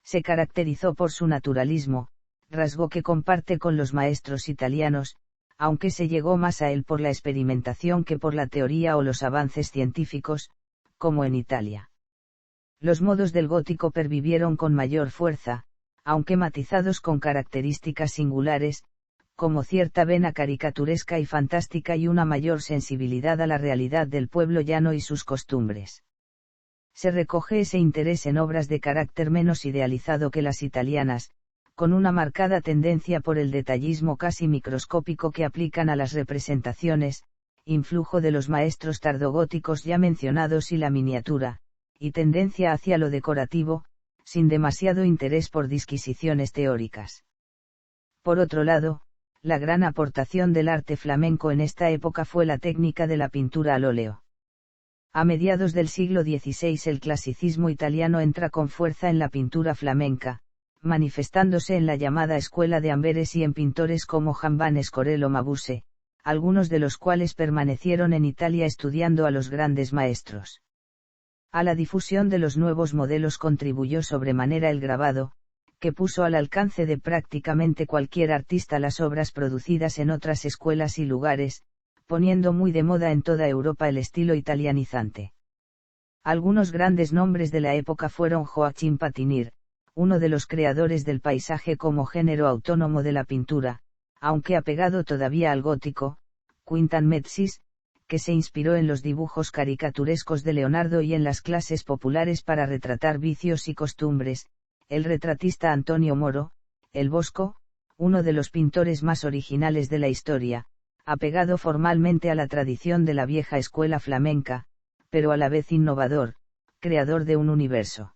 Se caracterizó por su naturalismo, rasgo que comparte con los maestros italianos, aunque se llegó más a él por la experimentación que por la teoría o los avances científicos, como en Italia. Los modos del gótico pervivieron con mayor fuerza, aunque matizados con características singulares, como cierta vena caricaturesca y fantástica y una mayor sensibilidad a la realidad del pueblo llano y sus costumbres. Se recoge ese interés en obras de carácter menos idealizado que las italianas, con una marcada tendencia por el detallismo casi microscópico que aplican a las representaciones, influjo de los maestros tardogóticos ya mencionados y la miniatura, y tendencia hacia lo decorativo, sin demasiado interés por disquisiciones teóricas. Por otro lado, la gran aportación del arte flamenco en esta época fue la técnica de la pintura al óleo. A mediados del siglo XVI el clasicismo italiano entra con fuerza en la pintura flamenca, manifestándose en la llamada Escuela de Amberes y en pintores como Jan van Escorel o Mabuse, algunos de los cuales permanecieron en Italia estudiando a los grandes maestros. A la difusión de los nuevos modelos contribuyó sobremanera el grabado, que puso al alcance de prácticamente cualquier artista las obras producidas en otras escuelas y lugares, poniendo muy de moda en toda Europa el estilo italianizante. Algunos grandes nombres de la época fueron Joachim Patinir, uno de los creadores del paisaje como género autónomo de la pintura, aunque apegado todavía al gótico, Quintan Metsis, que se inspiró en los dibujos caricaturescos de Leonardo y en las clases populares para retratar vicios y costumbres, el retratista Antonio Moro, el Bosco, uno de los pintores más originales de la historia, apegado formalmente a la tradición de la vieja escuela flamenca, pero a la vez innovador, creador de un universo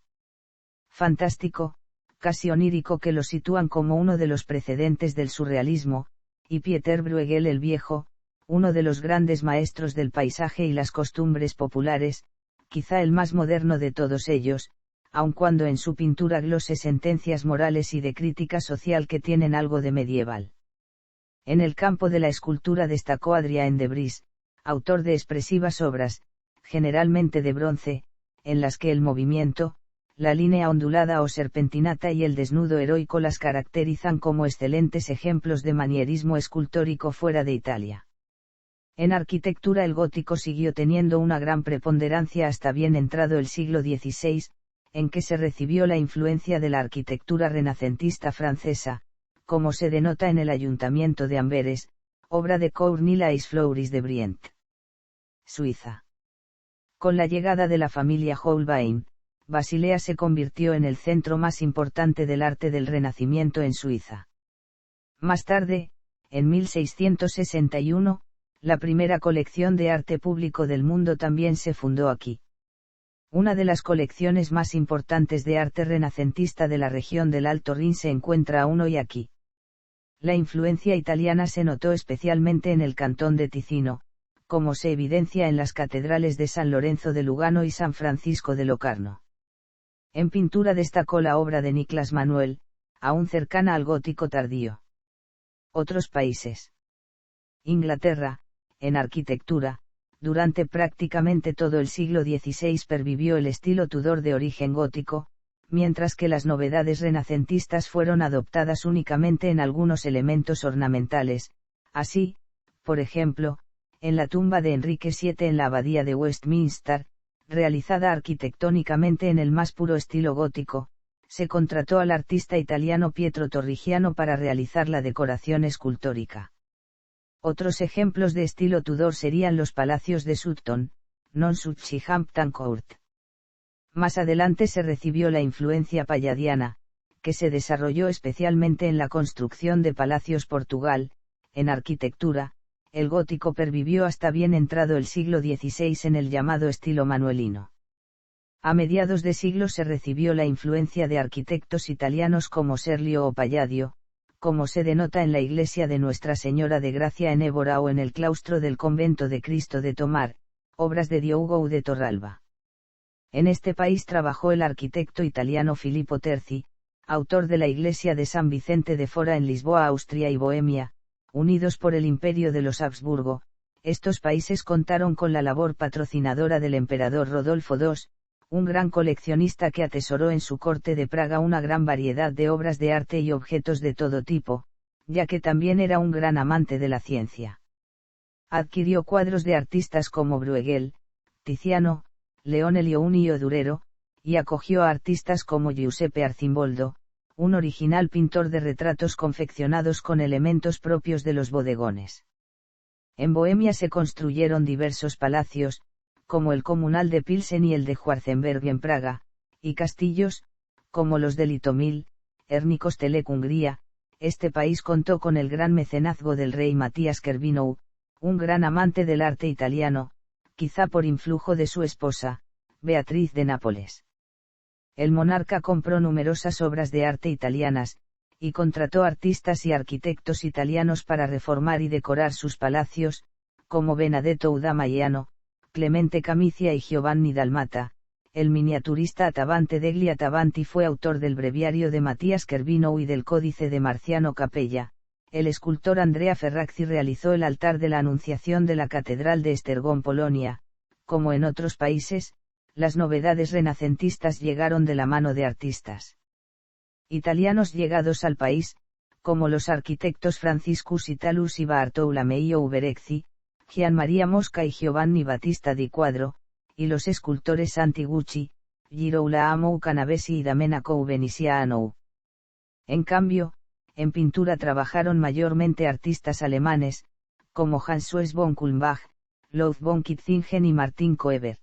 fantástico, casi onírico que lo sitúan como uno de los precedentes del surrealismo, y Pieter Bruegel el Viejo, uno de los grandes maestros del paisaje y las costumbres populares, quizá el más moderno de todos ellos, aun cuando en su pintura glose sentencias morales y de crítica social que tienen algo de medieval. En el campo de la escultura destacó Adrien de Bris, autor de expresivas obras, generalmente de bronce, en las que el movimiento, la línea ondulada o serpentinata y el desnudo heroico las caracterizan como excelentes ejemplos de manierismo escultórico fuera de Italia. En arquitectura el gótico siguió teniendo una gran preponderancia hasta bien entrado el siglo XVI, en que se recibió la influencia de la arquitectura renacentista francesa, como se denota en el Ayuntamiento de Amberes, obra de Cornelis Fleuris de Brient. Suiza. Con la llegada de la familia Holbein, Basilea se convirtió en el centro más importante del arte del Renacimiento en Suiza. Más tarde, en 1661, la primera colección de arte público del mundo también se fundó aquí. Una de las colecciones más importantes de arte renacentista de la región del Alto Rin se encuentra aún hoy aquí. La influencia italiana se notó especialmente en el cantón de Ticino, como se evidencia en las catedrales de San Lorenzo de Lugano y San Francisco de Locarno. En pintura destacó la obra de Niklas Manuel, aún cercana al gótico tardío. Otros países. Inglaterra, en arquitectura, durante prácticamente todo el siglo XVI pervivió el estilo Tudor de origen gótico, mientras que las novedades renacentistas fueron adoptadas únicamente en algunos elementos ornamentales, así, por ejemplo, en la tumba de Enrique VII en la abadía de Westminster, realizada arquitectónicamente en el más puro estilo gótico, se contrató al artista italiano Pietro Torrigiano para realizar la decoración escultórica. Otros ejemplos de estilo Tudor serían los palacios de Sutton, Nonsuch y Hampton Court. Más adelante se recibió la influencia palladiana, que se desarrolló especialmente en la construcción de palacios Portugal. En arquitectura, el gótico pervivió hasta bien entrado el siglo XVI en el llamado estilo manuelino. A mediados de siglo se recibió la influencia de arquitectos italianos como Serlio o Palladio, como se denota en la iglesia de Nuestra Señora de Gracia en Évora o en el claustro del convento de Cristo de Tomar, obras de Diogo de Torralba. En este país trabajó el arquitecto italiano Filippo Terzi, autor de la iglesia de San Vicente de Fora en Lisboa, Austria y Bohemia, unidos por el imperio de los Habsburgo. Estos países contaron con la labor patrocinadora del emperador Rodolfo II, un gran coleccionista que atesoró en su corte de Praga una gran variedad de obras de arte y objetos de todo tipo, ya que también era un gran amante de la ciencia. Adquirió cuadros de artistas como Bruegel, Tiziano, Leone Leoni o Durero, y acogió a artistas como Giuseppe Arcimboldo, un original pintor de retratos confeccionados con elementos propios de los bodegones. En Bohemia se construyeron diversos palacios, como el comunal de Pilsen y el de Schwarzenberg en Praga, y castillos, como los de Litomil, Ernikostelek Hungría. Este país contó con el gran mecenazgo del rey Matías Kervinou, un gran amante del arte italiano, quizá por influjo de su esposa, Beatriz de Nápoles. El monarca compró numerosas obras de arte italianas, y contrató artistas y arquitectos italianos para reformar y decorar sus palacios, como Benedetto Udamaiano, Clemente Camicia y Giovanni Dalmata. El miniaturista Atabante degli Atavanti fue autor del breviario de Matías Kervinou y del códice de Marciano Capella. El escultor Andrea Ferrazzi realizó el altar de la Anunciación de la Catedral de Esztergom, Polonia. Como en otros países, las novedades renacentistas llegaron de la mano de artistas italianos llegados al país, como los arquitectos Franciscus Italus y Bartolomeo Uberezzi, Gian Maria Mosca y Giovanni Battista di Quadro, y los escultores Santi Gucci, Girolamo Canavesi y Domenico Veneciano. En cambio, en pintura trabajaron mayormente artistas alemanes, como Hans von Kulmbach, Lodz von Kitzingen y Martin Koeber.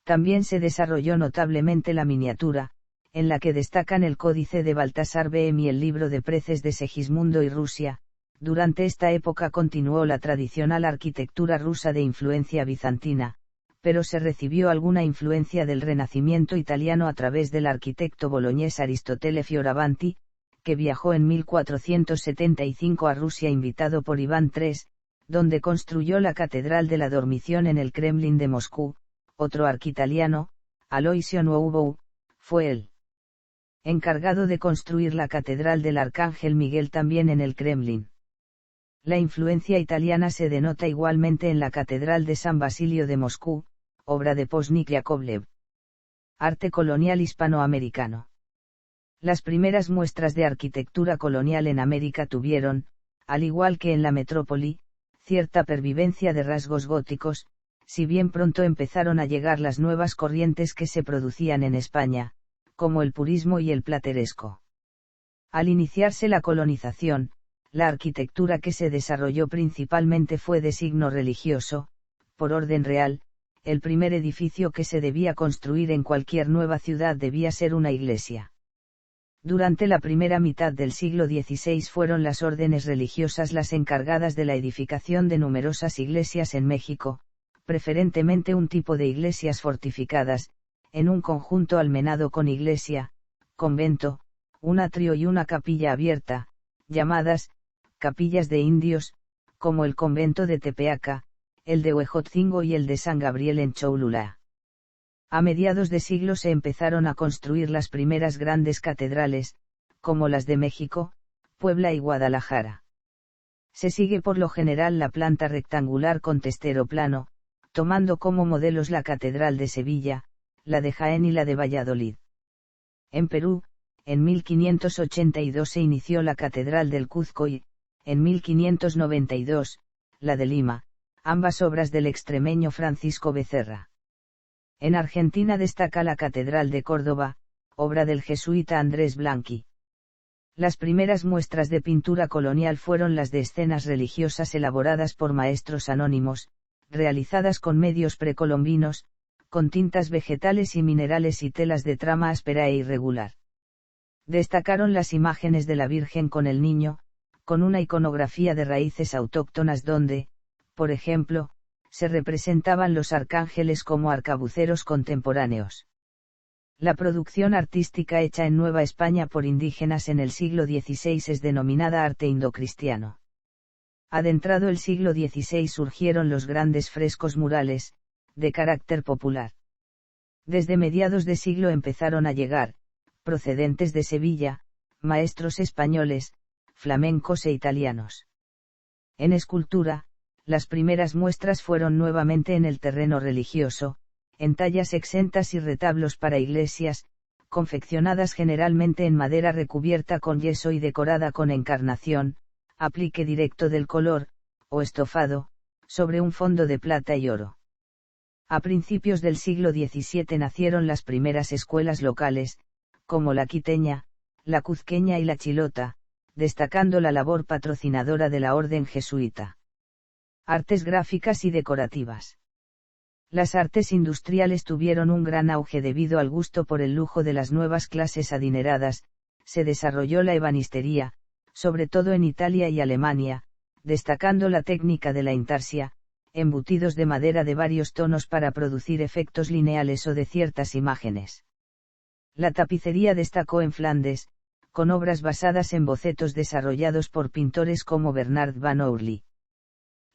También se desarrolló notablemente la miniatura, en la que destacan el Códice de Baltasar Behm y el Libro de Preces de Segismundo y Rusia. Durante esta época continuó la tradicional arquitectura rusa de influencia bizantina, pero se recibió alguna influencia del Renacimiento italiano a través del arquitecto boloñés Aristotele Fioravanti, que viajó en 1475 a Rusia invitado por Iván III, donde construyó la Catedral de la Dormición en el Kremlin de Moscú. Otro arquitaliano, Aloisio Nuovo, fue el encargado de construir la Catedral del Arcángel Miguel también en el Kremlin. La influencia italiana se denota igualmente en la Catedral de San Basilio de Moscú, obra de Posnik Yakovlev. Arte colonial hispanoamericano. Las primeras muestras de arquitectura colonial en América tuvieron, al igual que en la metrópoli, cierta pervivencia de rasgos góticos, si bien pronto empezaron a llegar las nuevas corrientes que se producían en España, como el purismo y el plateresco. Al iniciarse la colonización, la arquitectura que se desarrolló principalmente fue de signo religioso. Por orden real, el primer edificio que se debía construir en cualquier nueva ciudad debía ser una iglesia. Durante la primera mitad del siglo XVI fueron las órdenes religiosas las encargadas de la edificación de numerosas iglesias en México, preferentemente un tipo de iglesias fortificadas, en un conjunto almenado con iglesia, convento, un atrio y una capilla abierta, llamadas capillas de indios, como el convento de Tepeaca, el de Huejotzingo y el de San Gabriel en Cholula. A mediados de siglo se empezaron a construir las primeras grandes catedrales, como las de México, Puebla y Guadalajara. Se sigue por lo general la planta rectangular con testero plano, tomando como modelos la Catedral de Sevilla, la de Jaén y la de Valladolid. En Perú, en 1582 se inició la Catedral del Cuzco y, en 1592, la de Lima, ambas obras del extremeño Francisco Becerra. En Argentina destaca la Catedral de Córdoba, obra del jesuita Andrés Blanqui. Las primeras muestras de pintura colonial fueron las de escenas religiosas elaboradas por maestros anónimos, realizadas con medios precolombinos, con tintas vegetales y minerales y telas de trama áspera e irregular. Destacaron las imágenes de la Virgen con el Niño, con una iconografía de raíces autóctonas donde, por ejemplo, se representaban los arcángeles como arcabuceros contemporáneos. La producción artística hecha en Nueva España por indígenas en el siglo XVI es denominada arte indocristiano. Adentrado el siglo XVI surgieron los grandes frescos murales, de carácter popular. Desde mediados de siglo empezaron a llegar, procedentes de Sevilla, maestros españoles, flamencos e italianos. En escultura, las primeras muestras fueron nuevamente en el terreno religioso, en tallas exentas y retablos para iglesias, confeccionadas generalmente en madera recubierta con yeso y decorada con encarnación, aplique directo del color, o estofado, sobre un fondo de plata y oro. A principios del siglo XVII nacieron las primeras escuelas locales, como la quiteña, la cuzqueña y la chilota, destacando la labor patrocinadora de la orden jesuita. Artes gráficas y decorativas. Las artes industriales tuvieron un gran auge debido al gusto por el lujo de las nuevas clases adineradas, se desarrolló la ebanistería, sobre todo en Italia y Alemania, destacando la técnica de la intarsia, embutidos de madera de varios tonos para producir efectos lineales o de ciertas imágenes. La tapicería destacó en Flandes, con obras basadas en bocetos desarrollados por pintores como Bernard van Ourly.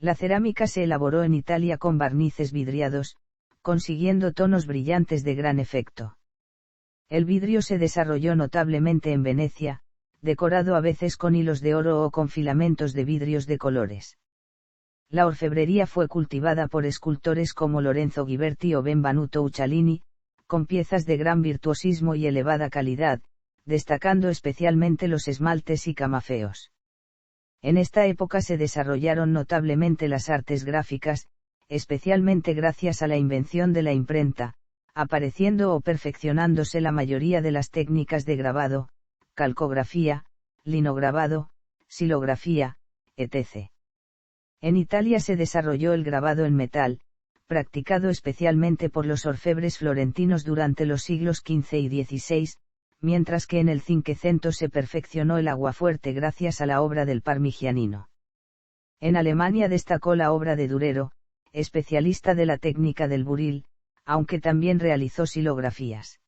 La cerámica se elaboró en Italia con barnices vidriados, consiguiendo tonos brillantes de gran efecto. El vidrio se desarrolló notablemente en Venecia, decorado a veces con hilos de oro o con filamentos de vidrios de colores. La orfebrería fue cultivada por escultores como Lorenzo Ghiberti o Benvenuto Uccellini, con piezas de gran virtuosismo y elevada calidad, destacando especialmente los esmaltes y camafeos. En esta época se desarrollaron notablemente las artes gráficas, especialmente gracias a la invención de la imprenta, apareciendo o perfeccionándose la mayoría de las técnicas de grabado, calcografía, linograbado, xilografía, etc. En Italia se desarrolló el grabado en metal, practicado especialmente por los orfebres florentinos durante los siglos XV y XVI, mientras que en el Cinquecento se perfeccionó el aguafuerte gracias a la obra del Parmigianino. En Alemania destacó la obra de Durero, especialista de la técnica del buril, aunque también realizó xilografías.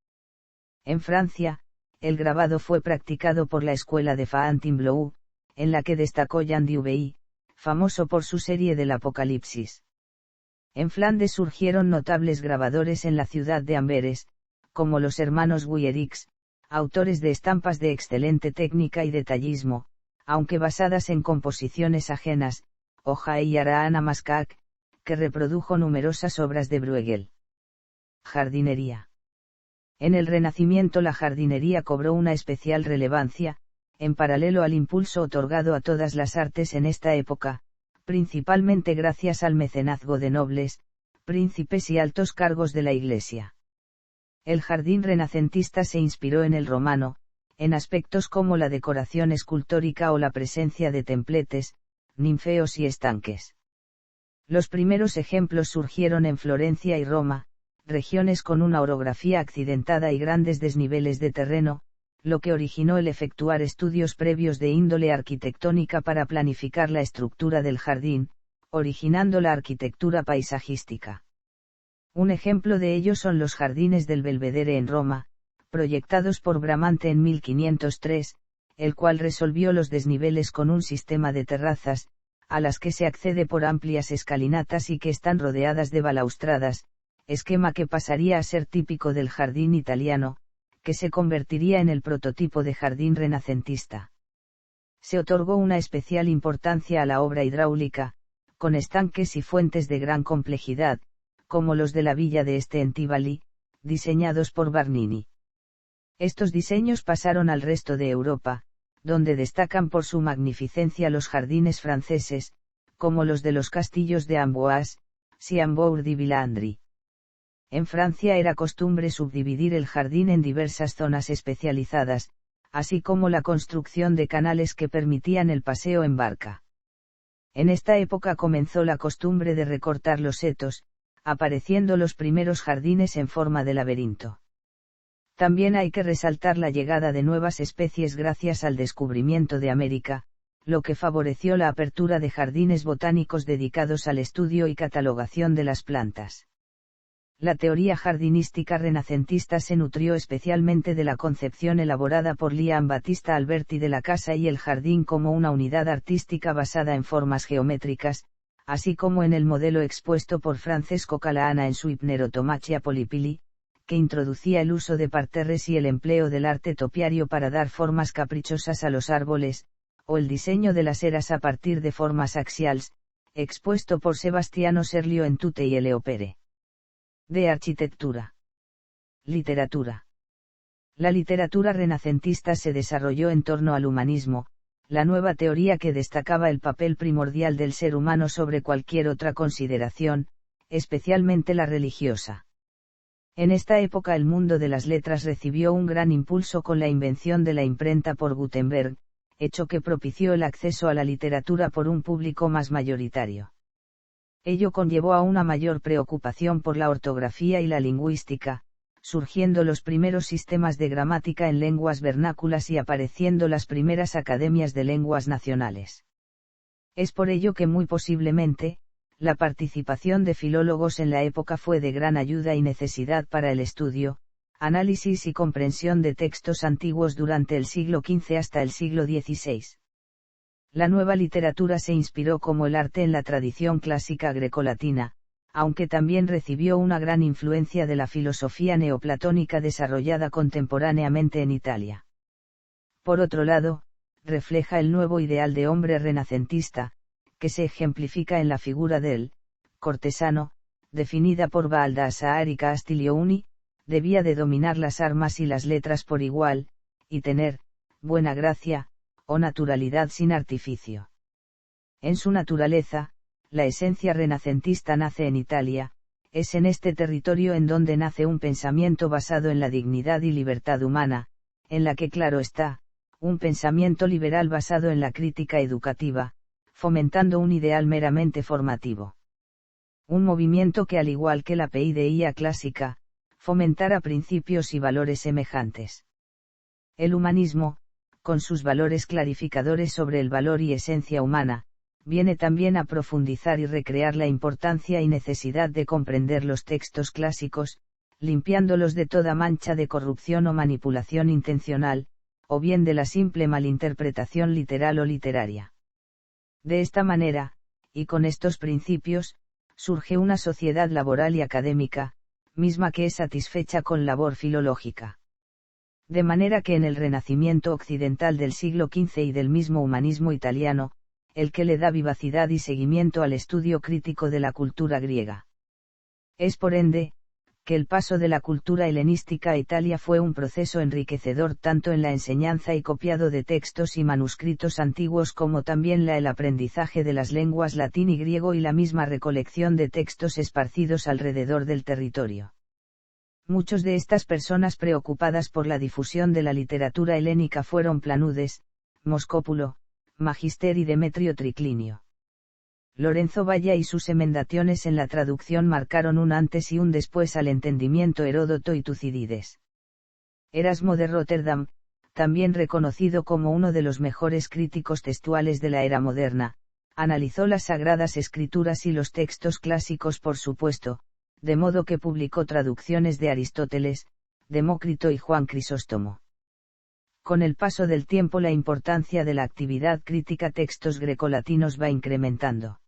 En Francia, el grabado fue practicado por la escuela de Fontainebleau, en la que destacó Jean Duby, famoso por su serie del Apocalipsis. En Flandes surgieron notables grabadores en la ciudad de Amberes, como los hermanos Guillerix, autores de estampas de excelente técnica y detallismo, aunque basadas en composiciones ajenas, o Jai Arana Mascac, que reprodujo numerosas obras de Bruegel. Jardinería. En el Renacimiento la jardinería cobró una especial relevancia, en paralelo al impulso otorgado a todas las artes en esta época, principalmente gracias al mecenazgo de nobles, príncipes y altos cargos de la Iglesia. El jardín renacentista se inspiró en el romano, en aspectos como la decoración escultórica o la presencia de templetes, ninfeos y estanques. Los primeros ejemplos surgieron en Florencia y Roma, regiones con una orografía accidentada y grandes desniveles de terreno, lo que originó el efectuar estudios previos de índole arquitectónica para planificar la estructura del jardín, originando la arquitectura paisajística. Un ejemplo de ello son los jardines del Belvedere en Roma, proyectados por Bramante en 1503, el cual resolvió los desniveles con un sistema de terrazas, a las que se accede por amplias escalinatas y que están rodeadas de balaustradas, esquema que pasaría a ser típico del jardín italiano, que se convertiría en el prototipo de jardín renacentista. Se otorgó una especial importancia a la obra hidráulica, con estanques y fuentes de gran complejidad, como los de la villa de Este en Tivoli, diseñados por Barnini. Estos diseños pasaron al resto de Europa, donde destacan por su magnificencia los jardines franceses, como los de los castillos de Amboise, Chambord y Villandry. En Francia era costumbre subdividir el jardín en diversas zonas especializadas, así como la construcción de canales que permitían el paseo en barca. En esta época comenzó la costumbre de recortar los setos, apareciendo los primeros jardines en forma de laberinto. También hay que resaltar la llegada de nuevas especies gracias al descubrimiento de América, lo que favoreció la apertura de jardines botánicos dedicados al estudio y catalogación de las plantas. La teoría jardinística renacentista se nutrió especialmente de la concepción elaborada por Gian Battista Alberti de la casa y el jardín como una unidad artística basada en formas geométricas, así como en el modelo expuesto por Francesco Calaana en su Ipnerotomachia Polipili, que introducía el uso de parterres y el empleo del arte topiario para dar formas caprichosas a los árboles, o el diseño de las eras a partir de formas axiales, expuesto por Sebastiano Serlio en Tute y Eleopere. De arquitectura. Literatura. La literatura renacentista se desarrolló en torno al humanismo, la nueva teoría que destacaba el papel primordial del ser humano sobre cualquier otra consideración, especialmente la religiosa. En esta época el mundo de las letras recibió un gran impulso con la invención de la imprenta por Gutenberg, hecho que propició el acceso a la literatura por un público más mayoritario. Ello conllevó a una mayor preocupación por la ortografía y la lingüística, surgiendo los primeros sistemas de gramática en lenguas vernáculas y apareciendo las primeras academias de lenguas nacionales. Es por ello que muy posiblemente, la participación de filólogos en la época fue de gran ayuda y necesidad para el estudio, análisis y comprensión de textos antiguos durante el siglo XV hasta el siglo XVI. La nueva literatura se inspiró como el arte en la tradición clásica grecolatina, aunque también recibió una gran influencia de la filosofía neoplatónica desarrollada contemporáneamente en Italia. Por otro lado, refleja el nuevo ideal de hombre renacentista, que se ejemplifica en la figura del cortesano, definida por Baldassare y Castiglioni, debía de dominar las armas y las letras por igual, y tener buena gracia, o naturalidad sin artificio. En su naturaleza, la esencia renacentista nace en Italia, es en este territorio en donde nace un pensamiento basado en la dignidad y libertad humana, en la que claro está, un pensamiento liberal basado en la crítica educativa, fomentando un ideal meramente formativo. Un movimiento que al igual que la paideía clásica, fomentara principios y valores semejantes. El humanismo, con sus valores clarificadores sobre el valor y esencia humana, viene también a profundizar y recrear la importancia y necesidad de comprender los textos clásicos, limpiándolos de toda mancha de corrupción o manipulación intencional, o bien de la simple malinterpretación literal o literaria. De esta manera, y con estos principios, surge una sociedad laboral y académica, misma que es satisfecha con labor filológica. De manera que en el Renacimiento occidental del siglo XV y del mismo humanismo italiano, el que le da vivacidad y seguimiento al estudio crítico de la cultura griega. Es por ende, que el paso de la cultura helenística a Italia fue un proceso enriquecedor tanto en la enseñanza y copiado de textos y manuscritos antiguos como también el aprendizaje de las lenguas latín y griego y la misma recolección de textos esparcidos alrededor del territorio. Muchos de estas personas preocupadas por la difusión de la literatura helénica fueron Planudes, Moscópulo, Magister y Demetrio Triclinio. Lorenzo Valla y sus emendaciones en la traducción marcaron un antes y un después al entendimiento Heródoto y Tucídides. Erasmo de Rotterdam, también reconocido como uno de los mejores críticos textuales de la era moderna, analizó las sagradas escrituras y los textos clásicos por supuesto, de modo que publicó traducciones de Aristóteles, Demócrito y Juan Crisóstomo. Con el paso del tiempo la importancia de la actividad crítica textos grecolatinos va incrementando.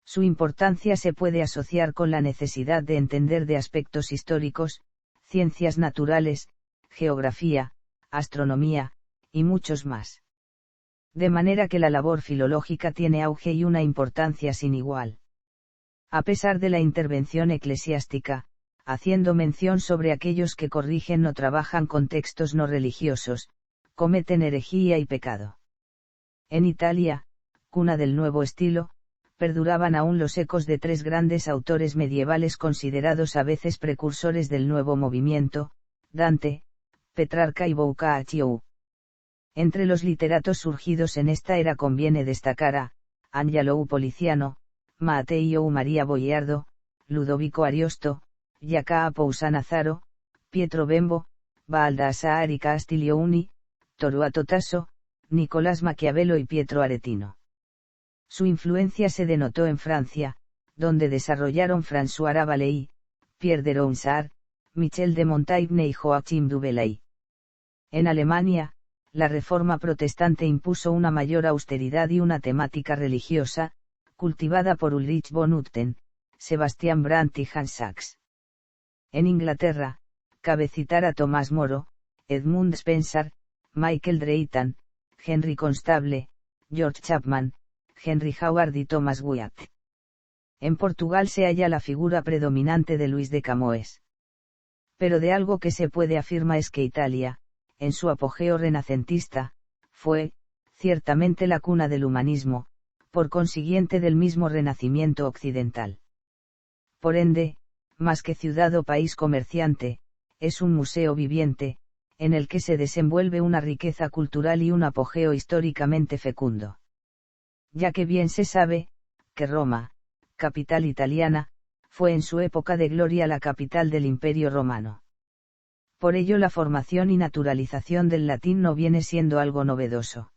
Su importancia se puede asociar con la necesidad de entender de aspectos históricos, ciencias naturales, geografía, astronomía, y muchos más. De manera que la labor filológica tiene auge y una importancia sin igual. A pesar de la intervención eclesiástica, haciendo mención sobre aquellos que corrigen o trabajan con textos no religiosos, cometen herejía y pecado. En Italia, cuna del nuevo estilo, perduraban aún los ecos de tres grandes autores medievales considerados a veces precursores del nuevo movimiento, Dante, Petrarca y Boccaccio. Entre los literatos surgidos en esta era conviene destacar a Angelo Poliziano, Matteo Maria Boiardo, Ludovico Ariosto, Jacopo Sannazaro, Pietro Bembo, Baldassare y Castiglioni, Torquato Tasso, Nicolás Maquiavelo y Pietro Aretino. Su influencia se denotó en Francia, donde desarrollaron François Rabelais, Pierre de Ronsard, Michel de Montaigne y Joachim du Bellay. En Alemania, la Reforma protestante impuso una mayor austeridad y una temática religiosa, cultivada por Ulrich von Hutten, Sebastian Brandt y Hans Sachs. En Inglaterra, cabe citar a Tomás Moro, Edmund Spencer, Michael Drayton, Henry Constable, George Chapman, Henry Howard y Thomas Wyatt. En Portugal se halla la figura predominante de Luis de Camões. Pero de algo que se puede afirmar es que Italia, en su apogeo renacentista, fue, ciertamente la cuna del humanismo, por consiguiente del mismo renacimiento occidental. Por ende, más que ciudad o país comerciante, es un museo viviente, en el que se desenvuelve una riqueza cultural y un apogeo históricamente fecundo. Ya que bien se sabe, que Roma, capital italiana, fue en su época de gloria la capital del Imperio Romano. Por ello la formación y naturalización del latín no viene siendo algo novedoso.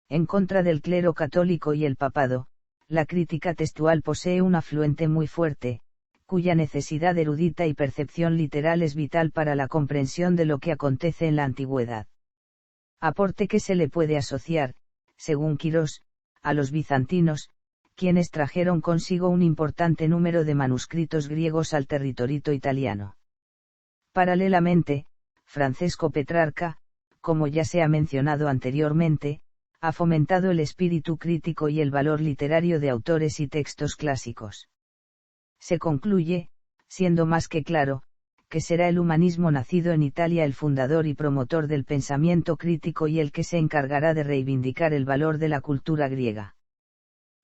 En contra del clero católico y el papado, la crítica textual posee un afluente muy fuerte, cuya necesidad erudita y percepción literal es vital para la comprensión de lo que acontece en la antigüedad. Aporte que se le puede asociar, según Quirós, a los bizantinos, quienes trajeron consigo un importante número de manuscritos griegos al territorio italiano. Paralelamente, Francesco Petrarca, como ya se ha mencionado anteriormente, ha fomentado el espíritu crítico y el valor literario de autores y textos clásicos. Se concluye, siendo más que claro, que será el humanismo nacido en Italia el fundador y promotor del pensamiento crítico y el que se encargará de reivindicar el valor de la cultura griega.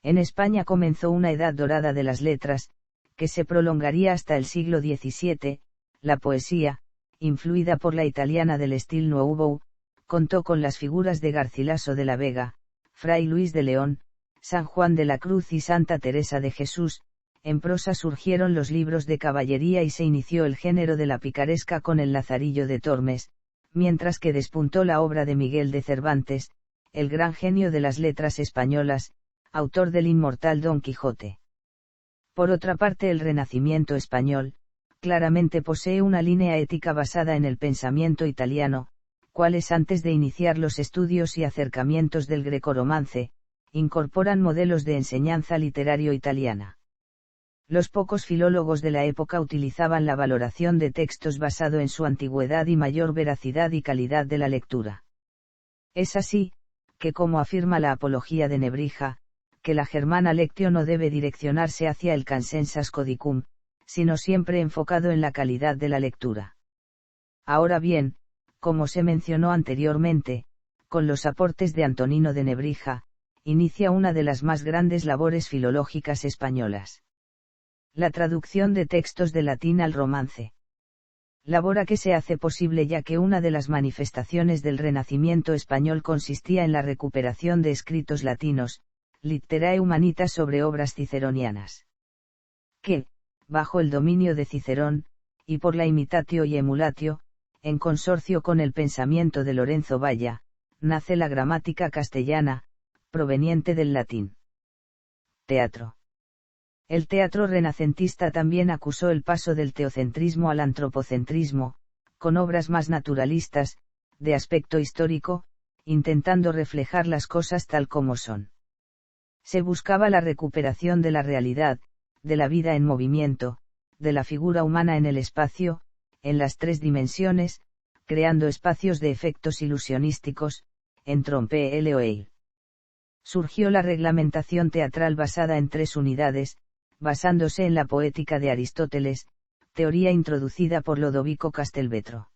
En España comenzó una edad dorada de las letras, que se prolongaría hasta el siglo XVII. La poesía, influida por la italiana del estilo Nouveau, contó con las figuras de Garcilaso de la Vega, Fray Luis de León, San Juan de la Cruz y Santa Teresa de Jesús. En prosa surgieron los libros de caballería y se inició el género de la picaresca con el Lazarillo de Tormes, mientras que despuntó la obra de Miguel de Cervantes, el gran genio de las letras españolas, autor del inmortal Don Quijote. Por otra parte, el Renacimiento español, claramente posee una línea ética basada en el pensamiento italiano, cuales antes de iniciar los estudios y acercamientos del grecoromance, incorporan modelos de enseñanza literario italiana. Los pocos filólogos de la época utilizaban la valoración de textos basado en su antigüedad y mayor veracidad y calidad de la lectura. Es así, que como afirma la Apología de Nebrija, que la Germana Lectio no debe direccionarse hacia el Cansensas Codicum, sino siempre enfocado en la calidad de la lectura. Ahora bien, como se mencionó anteriormente, con los aportes de Antonino de Nebrija, inicia una de las más grandes labores filológicas españolas. La traducción de textos de latín al romance. Labora que se hace posible ya que una de las manifestaciones del Renacimiento español consistía en la recuperación de escritos latinos, Literae Humanitas sobre obras ciceronianas. Que, bajo el dominio de Cicerón, y por la imitatio y emulatio, en consorcio con el pensamiento de Lorenzo Valla, nace la gramática castellana, proveniente del latín. Teatro. El teatro renacentista también acusó el paso del teocentrismo al antropocentrismo, con obras más naturalistas, de aspecto histórico, intentando reflejar las cosas tal como son. Se buscaba la recuperación de la realidad, de la vida en movimiento, de la figura humana en el espacio, en las tres dimensiones, creando espacios de efectos ilusionísticos, en Trompe-l'Oeil. Surgió la reglamentación teatral basada en tres unidades, basándose en la poética de Aristóteles, teoría introducida por Lodovico Castelvetro.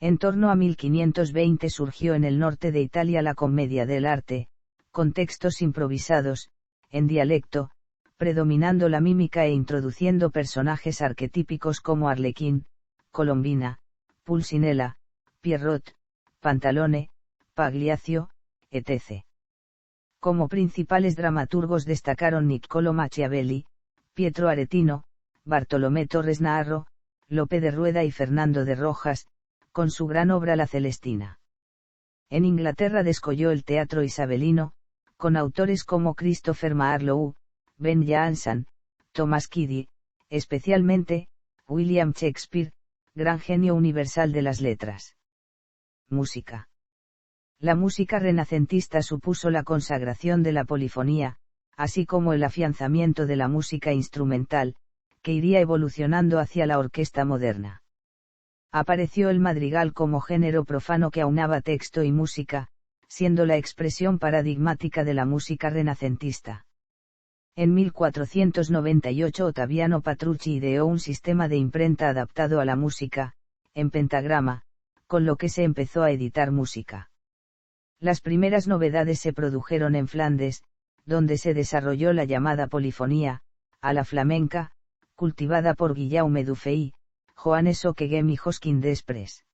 En torno a 1520 surgió en el norte de Italia la Commedia dell'arte, con textos improvisados, en dialecto, predominando la mímica e introduciendo personajes arquetípicos como Arlequín, Colombina, Pulcinella, Pierrot, Pantalone, Pagliaccio, etc. Como principales dramaturgos destacaron Niccolò Machiavelli, Pietro Aretino, Bartolomé Torres Naharro, Lope de Rueda y Fernando de Rojas, con su gran obra La Celestina. En Inglaterra descolló el teatro isabelino, con autores como Christopher Marlowe, Ben Jonson, Thomas Kyddy, especialmente, William Shakespeare, gran genio universal de las letras. Música. La música renacentista supuso la consagración de la polifonía, así como el afianzamiento de la música instrumental, que iría evolucionando hacia la orquesta moderna. Apareció el madrigal como género profano que aunaba texto y música, siendo la expresión paradigmática de la música renacentista. En 1498 Ottaviano Petrucci ideó un sistema de imprenta adaptado a la música, en pentagrama, con lo que se empezó a editar música. Las primeras novedades se produjeron en Flandes, donde se desarrolló la llamada polifonía, a la flamenca, cultivada por Guillaume Dufay, Johannes Ockeghem y Josquin Desprez.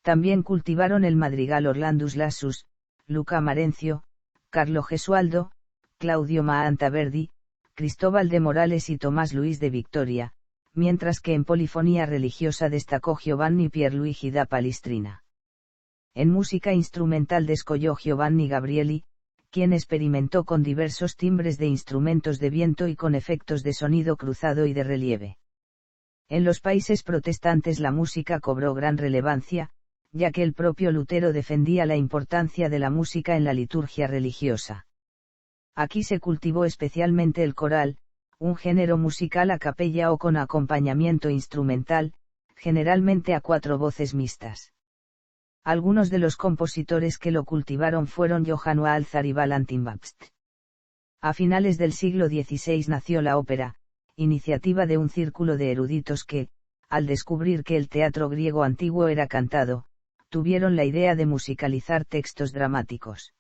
También cultivaron el madrigal Orlandus Lassus, Luca Marencio, Carlo Gesualdo, Claudio Maantaverdi, Cristóbal de Morales y Tomás Luis de Victoria, mientras que en polifonía religiosa destacó Giovanni Pierluigi da Palestrina. En música instrumental descolló Giovanni Gabrieli, quien experimentó con diversos timbres de instrumentos de viento y con efectos de sonido cruzado y de relieve. En los países protestantes la música cobró gran relevancia, ya que el propio Lutero defendía la importancia de la música en la liturgia religiosa. Aquí se cultivó especialmente el coral, un género musical a capella o con acompañamiento instrumental, generalmente a 4 voces mixtas. Algunos de los compositores que lo cultivaron fueron Johann Walzer y Valentin Bapst. A finales del siglo XVI nació la ópera, iniciativa de un círculo de eruditos que, al descubrir que el teatro griego antiguo era cantado, tuvieron la idea de musicalizar textos dramáticos.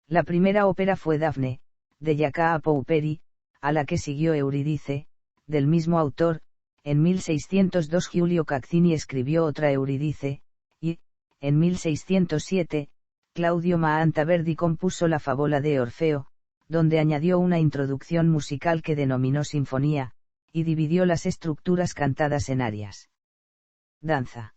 La primera ópera fue Dafne, de Jacopo Peri, a la que siguió Eurídice, del mismo autor. En 1602 Giulio Caccini escribió otra Eurídice, y, en 1607, Claudio Maantaverdi compuso la fábula de Orfeo, donde añadió una introducción musical que denominó sinfonía, y dividió las estructuras cantadas en arias. Danza.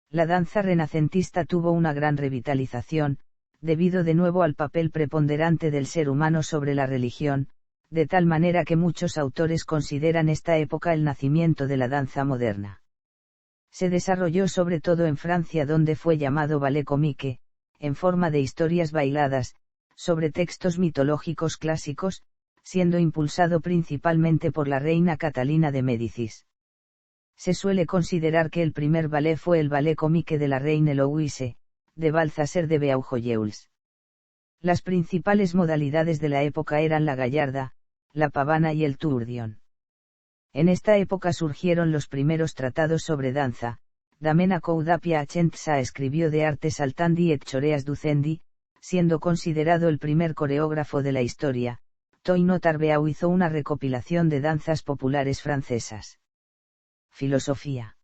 La danza renacentista tuvo una gran revitalización, debido de nuevo al papel preponderante del ser humano sobre la religión, de tal manera que muchos autores consideran esta época el nacimiento de la danza moderna. Se desarrolló sobre todo en Francia, donde fue llamado ballet comique, en forma de historias bailadas, sobre textos mitológicos clásicos, siendo impulsado principalmente por la reina Catalina de Médicis. Se suele considerar que el primer ballet fue el ballet comique de la reina Eloise, de Balthasar de Beaujoyeux. Las principales modalidades de la época eran la gallarda, la pavana y el tourdion. En esta época surgieron los primeros tratados sobre danza. Domenico da Piacenza escribió De arte saltandi et choreas ducendi, siendo considerado el primer coreógrafo de la historia. Toino Tarbeau hizo una recopilación de danzas populares francesas. Filosofía.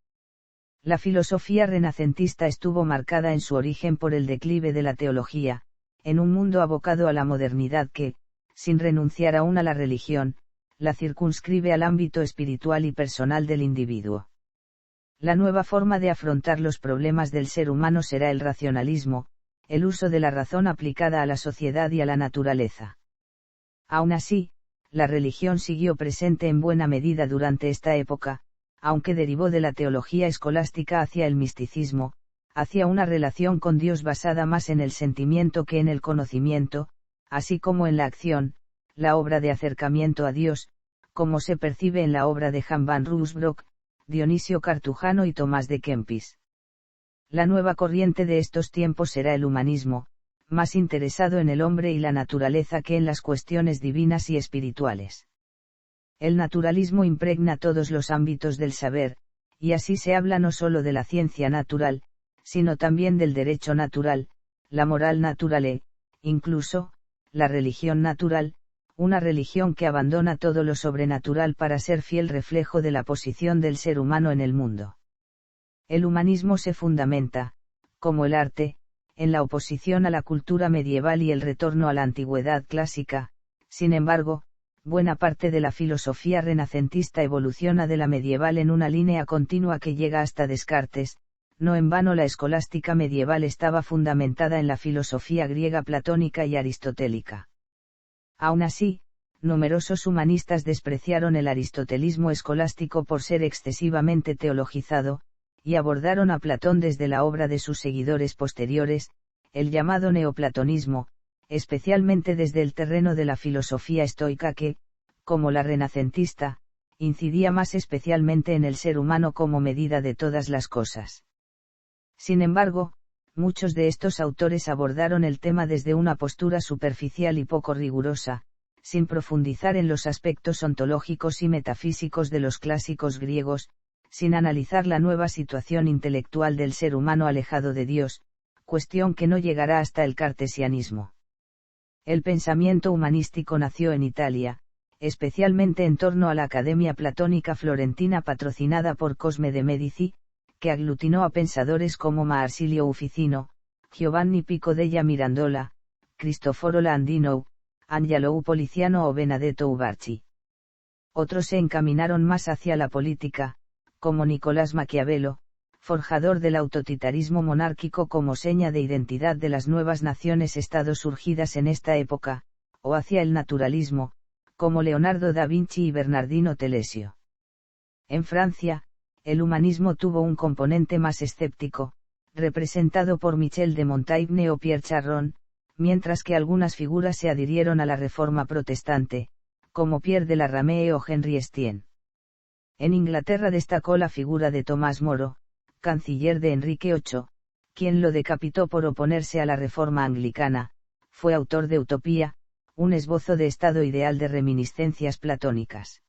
La filosofía renacentista estuvo marcada en su origen por el declive de la teología, en un mundo abocado a la modernidad que, sin renunciar aún a la religión, la circunscribe al ámbito espiritual y personal del individuo. La nueva forma de afrontar los problemas del ser humano será el racionalismo, el uso de la razón aplicada a la sociedad y a la naturaleza. Aún así, la religión siguió presente en buena medida durante esta época, aunque derivó de la teología escolástica hacia el misticismo, hacia una relación con Dios basada más en el sentimiento que en el conocimiento, así como en la acción, la obra de acercamiento a Dios, como se percibe en la obra de Jan van Ruusbroek, Dionisio Cartujano y Tomás de Kempis. La nueva corriente de estos tiempos será el humanismo, más interesado en el hombre y la naturaleza que en las cuestiones divinas y espirituales. El naturalismo impregna todos los ámbitos del saber, y así se habla no solo de la ciencia natural, sino también del derecho natural, la moral natural e, incluso, la religión natural, una religión que abandona todo lo sobrenatural para ser fiel reflejo de la posición del ser humano en el mundo. El humanismo se fundamenta, como el arte, en la oposición a la cultura medieval y el retorno a la antigüedad clásica. Sin embargo, buena parte de la filosofía renacentista evoluciona de la medieval en una línea continua que llega hasta Descartes. No en vano la escolástica medieval estaba fundamentada en la filosofía griega platónica y aristotélica. Aún así, numerosos humanistas despreciaron el aristotelismo escolástico por ser excesivamente teologizado, y abordaron a Platón desde la obra de sus seguidores posteriores, el llamado neoplatonismo, especialmente desde el terreno de la filosofía estoica que, como la renacentista, incidía más especialmente en el ser humano como medida de todas las cosas. Sin embargo, muchos de estos autores abordaron el tema desde una postura superficial y poco rigurosa, sin profundizar en los aspectos ontológicos y metafísicos de los clásicos griegos, sin analizar la nueva situación intelectual del ser humano alejado de Dios, cuestión que no llegará hasta el cartesianismo. El pensamiento humanístico nació en Italia, especialmente en torno a la Academia Platónica Florentina patrocinada por Cosme de Medici, que aglutinó a pensadores como Marsilio Uficino, Giovanni Pico della Mirandola, Cristoforo Landino, Angelo Poliziano o Benedetto Ubarci. Otros se encaminaron más hacia la política, como Nicolás Maquiavelo, forjador del autoritarismo monárquico como seña de identidad de las nuevas naciones-estados surgidas en esta época, o hacia el naturalismo, como Leonardo da Vinci y Bernardino Telesio. En Francia, el humanismo tuvo un componente más escéptico, representado por Michel de Montaigne o Pierre Charron, mientras que algunas figuras se adhirieron a la Reforma protestante, como Pierre de la Ramée o Henry Estienne. En Inglaterra destacó la figura de Tomás Moro, canciller de Enrique VIII, quien lo decapitó por oponerse a la Reforma anglicana. Fue autor de Utopía, un esbozo de estado ideal de reminiscencias platónicas.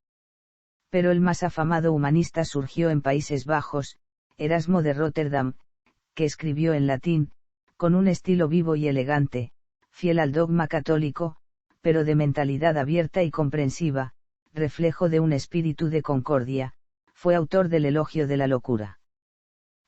Pero el más afamado humanista surgió en Países Bajos, Erasmo de Róterdam, que escribió en latín, con un estilo vivo y elegante, fiel al dogma católico, pero de mentalidad abierta y comprensiva, reflejo de un espíritu de concordia. Fue autor del Elogio de la Locura.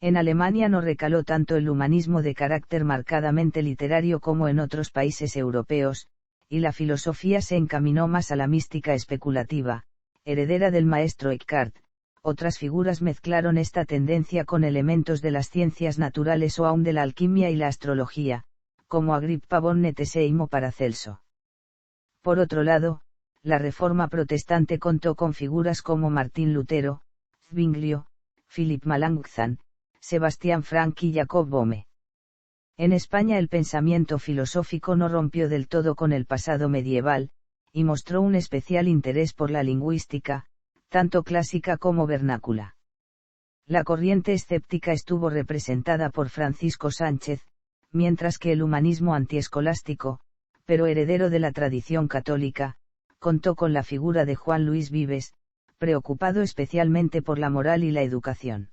En Alemania no recaló tanto el humanismo de carácter marcadamente literario como en otros países europeos, y la filosofía se encaminó más a la mística especulativa, heredera del maestro Eckhart. Otras figuras mezclaron esta tendencia con elementos de las ciencias naturales o aún de la alquimia y la astrología, como Agrippa von Nettesheim o Paracelso. Por otro lado, la Reforma protestante contó con figuras como Martín Lutero, Zwinglio, Philipp Melanchthon, Sebastián Frank y Jacob Boehme. En España el pensamiento filosófico no rompió del todo con el pasado medieval, y mostró un especial interés por la lingüística, tanto clásica como vernácula. La corriente escéptica estuvo representada por Francisco Sánchez, mientras que el humanismo antiescolástico, pero heredero de la tradición católica, contó con la figura de Juan Luis Vives, preocupado especialmente por la moral y la educación.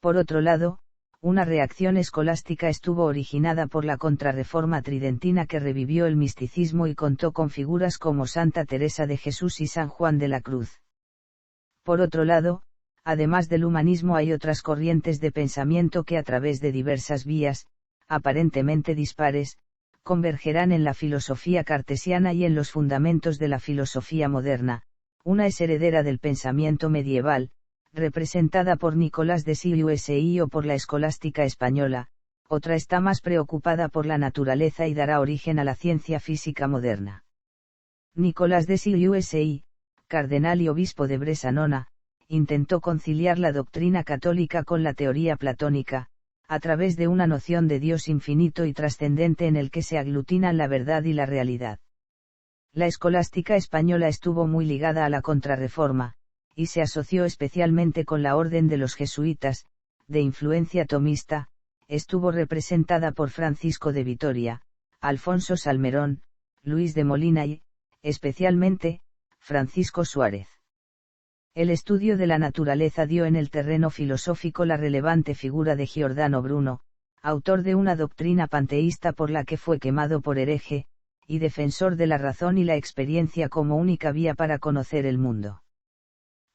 Por otro lado, una reacción escolástica estuvo originada por la Contrarreforma tridentina que revivió el misticismo y contó con figuras como Santa Teresa de Jesús y San Juan de la Cruz. Por otro lado, además del humanismo hay otras corrientes de pensamiento que a través de diversas vías, aparentemente dispares, convergerán en la filosofía cartesiana y en los fundamentos de la filosofía moderna. Una es heredera del pensamiento medieval, representada por Nicolás de Cussy o por la escolástica española, otra está más preocupada por la naturaleza y dará origen a la ciencia física moderna. Nicolás de Cussy, cardenal y obispo de Bressanona, intentó conciliar la doctrina católica con la teoría platónica, a través de una noción de Dios infinito y trascendente en el que se aglutinan la verdad y la realidad. La escolástica española estuvo muy ligada a la Contrarreforma, y se asoció especialmente con la Orden de los Jesuitas, de influencia tomista. Estuvo representada por Francisco de Vitoria, Alfonso Salmerón, Luis de Molina y, especialmente, Francisco Suárez. El estudio de la naturaleza dio en el terreno filosófico la relevante figura de Giordano Bruno, autor de una doctrina panteísta por la que fue quemado por hereje, y defensor de la razón y la experiencia como única vía para conocer el mundo.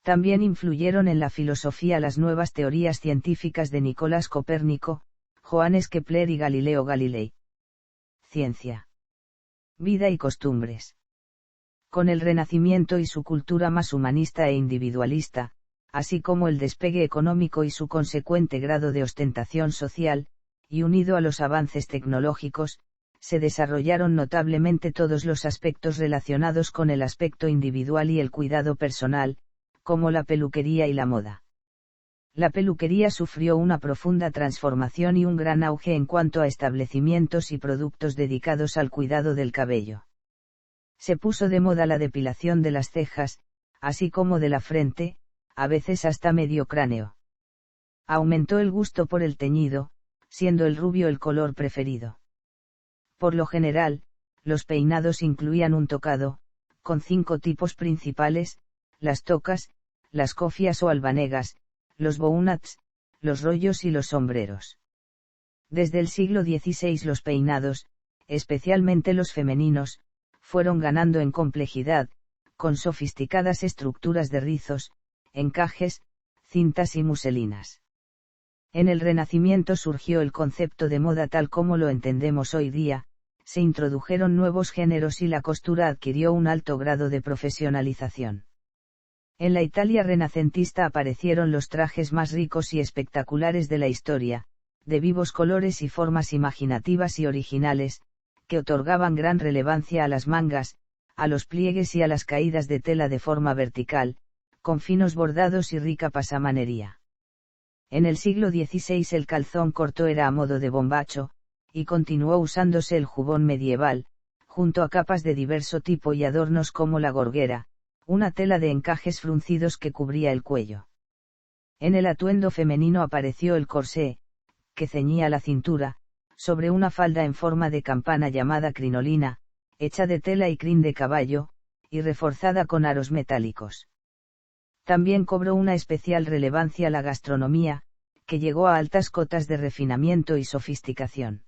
También influyeron en la filosofía las nuevas teorías científicas de Nicolás Copérnico, Johannes Kepler y Galileo Galilei. Ciencia, vida y costumbres. Con el Renacimiento y su cultura más humanista e individualista, así como el despegue económico y su consecuente grado de ostentación social, y unido a los avances tecnológicos, se desarrollaron notablemente todos los aspectos relacionados con el aspecto individual y el cuidado personal, como la peluquería y la moda. La peluquería sufrió una profunda transformación y un gran auge en cuanto a establecimientos y productos dedicados al cuidado del cabello. Se puso de moda la depilación de las cejas, así como de la frente, a veces hasta medio cráneo. Aumentó el gusto por el teñido, siendo el rubio el color preferido. Por lo general, los peinados incluían un tocado, con 5 tipos principales: las tocas, las cofias o albanegas, los bonnets, los rollos y los sombreros. Desde el siglo XVI los peinados, especialmente los femeninos, fueron ganando en complejidad, con sofisticadas estructuras de rizos, encajes, cintas y muselinas. En el Renacimiento surgió el concepto de moda tal como lo entendemos hoy día, se introdujeron nuevos géneros y la costura adquirió un alto grado de profesionalización. En la Italia renacentista aparecieron los trajes más ricos y espectaculares de la historia, de vivos colores y formas imaginativas y originales, que otorgaban gran relevancia a las mangas, a los pliegues y a las caídas de tela de forma vertical, con finos bordados y rica pasamanería. En el siglo XVI el calzón corto era a modo de bombacho, y continuó usándose el jubón medieval, junto a capas de diverso tipo y adornos como la gorguera, una tela de encajes fruncidos que cubría el cuello. En el atuendo femenino apareció el corsé, que ceñía la cintura, sobre una falda en forma de campana llamada crinolina, hecha de tela y crin de caballo, y reforzada con aros metálicos. También cobró una especial relevancia la gastronomía, que llegó a altas cotas de refinamiento y sofisticación.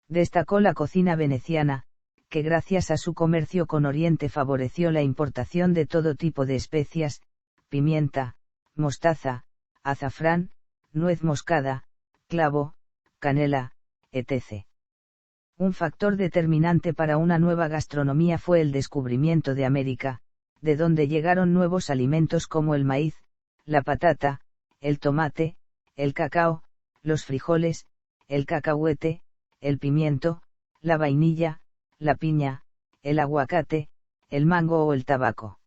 Destacó la cocina veneciana, que gracias a su comercio con Oriente favoreció la importación de todo tipo de especias, pimienta, mostaza, azafrán, nuez moscada, clavo, canela, etc. Un factor determinante para una nueva gastronomía fue el descubrimiento de América, de donde llegaron nuevos alimentos como el maíz, la patata, el tomate, el cacao, los frijoles, el cacahuete, el pimiento, la vainilla, la piña, el aguacate, el mango o el tabaco.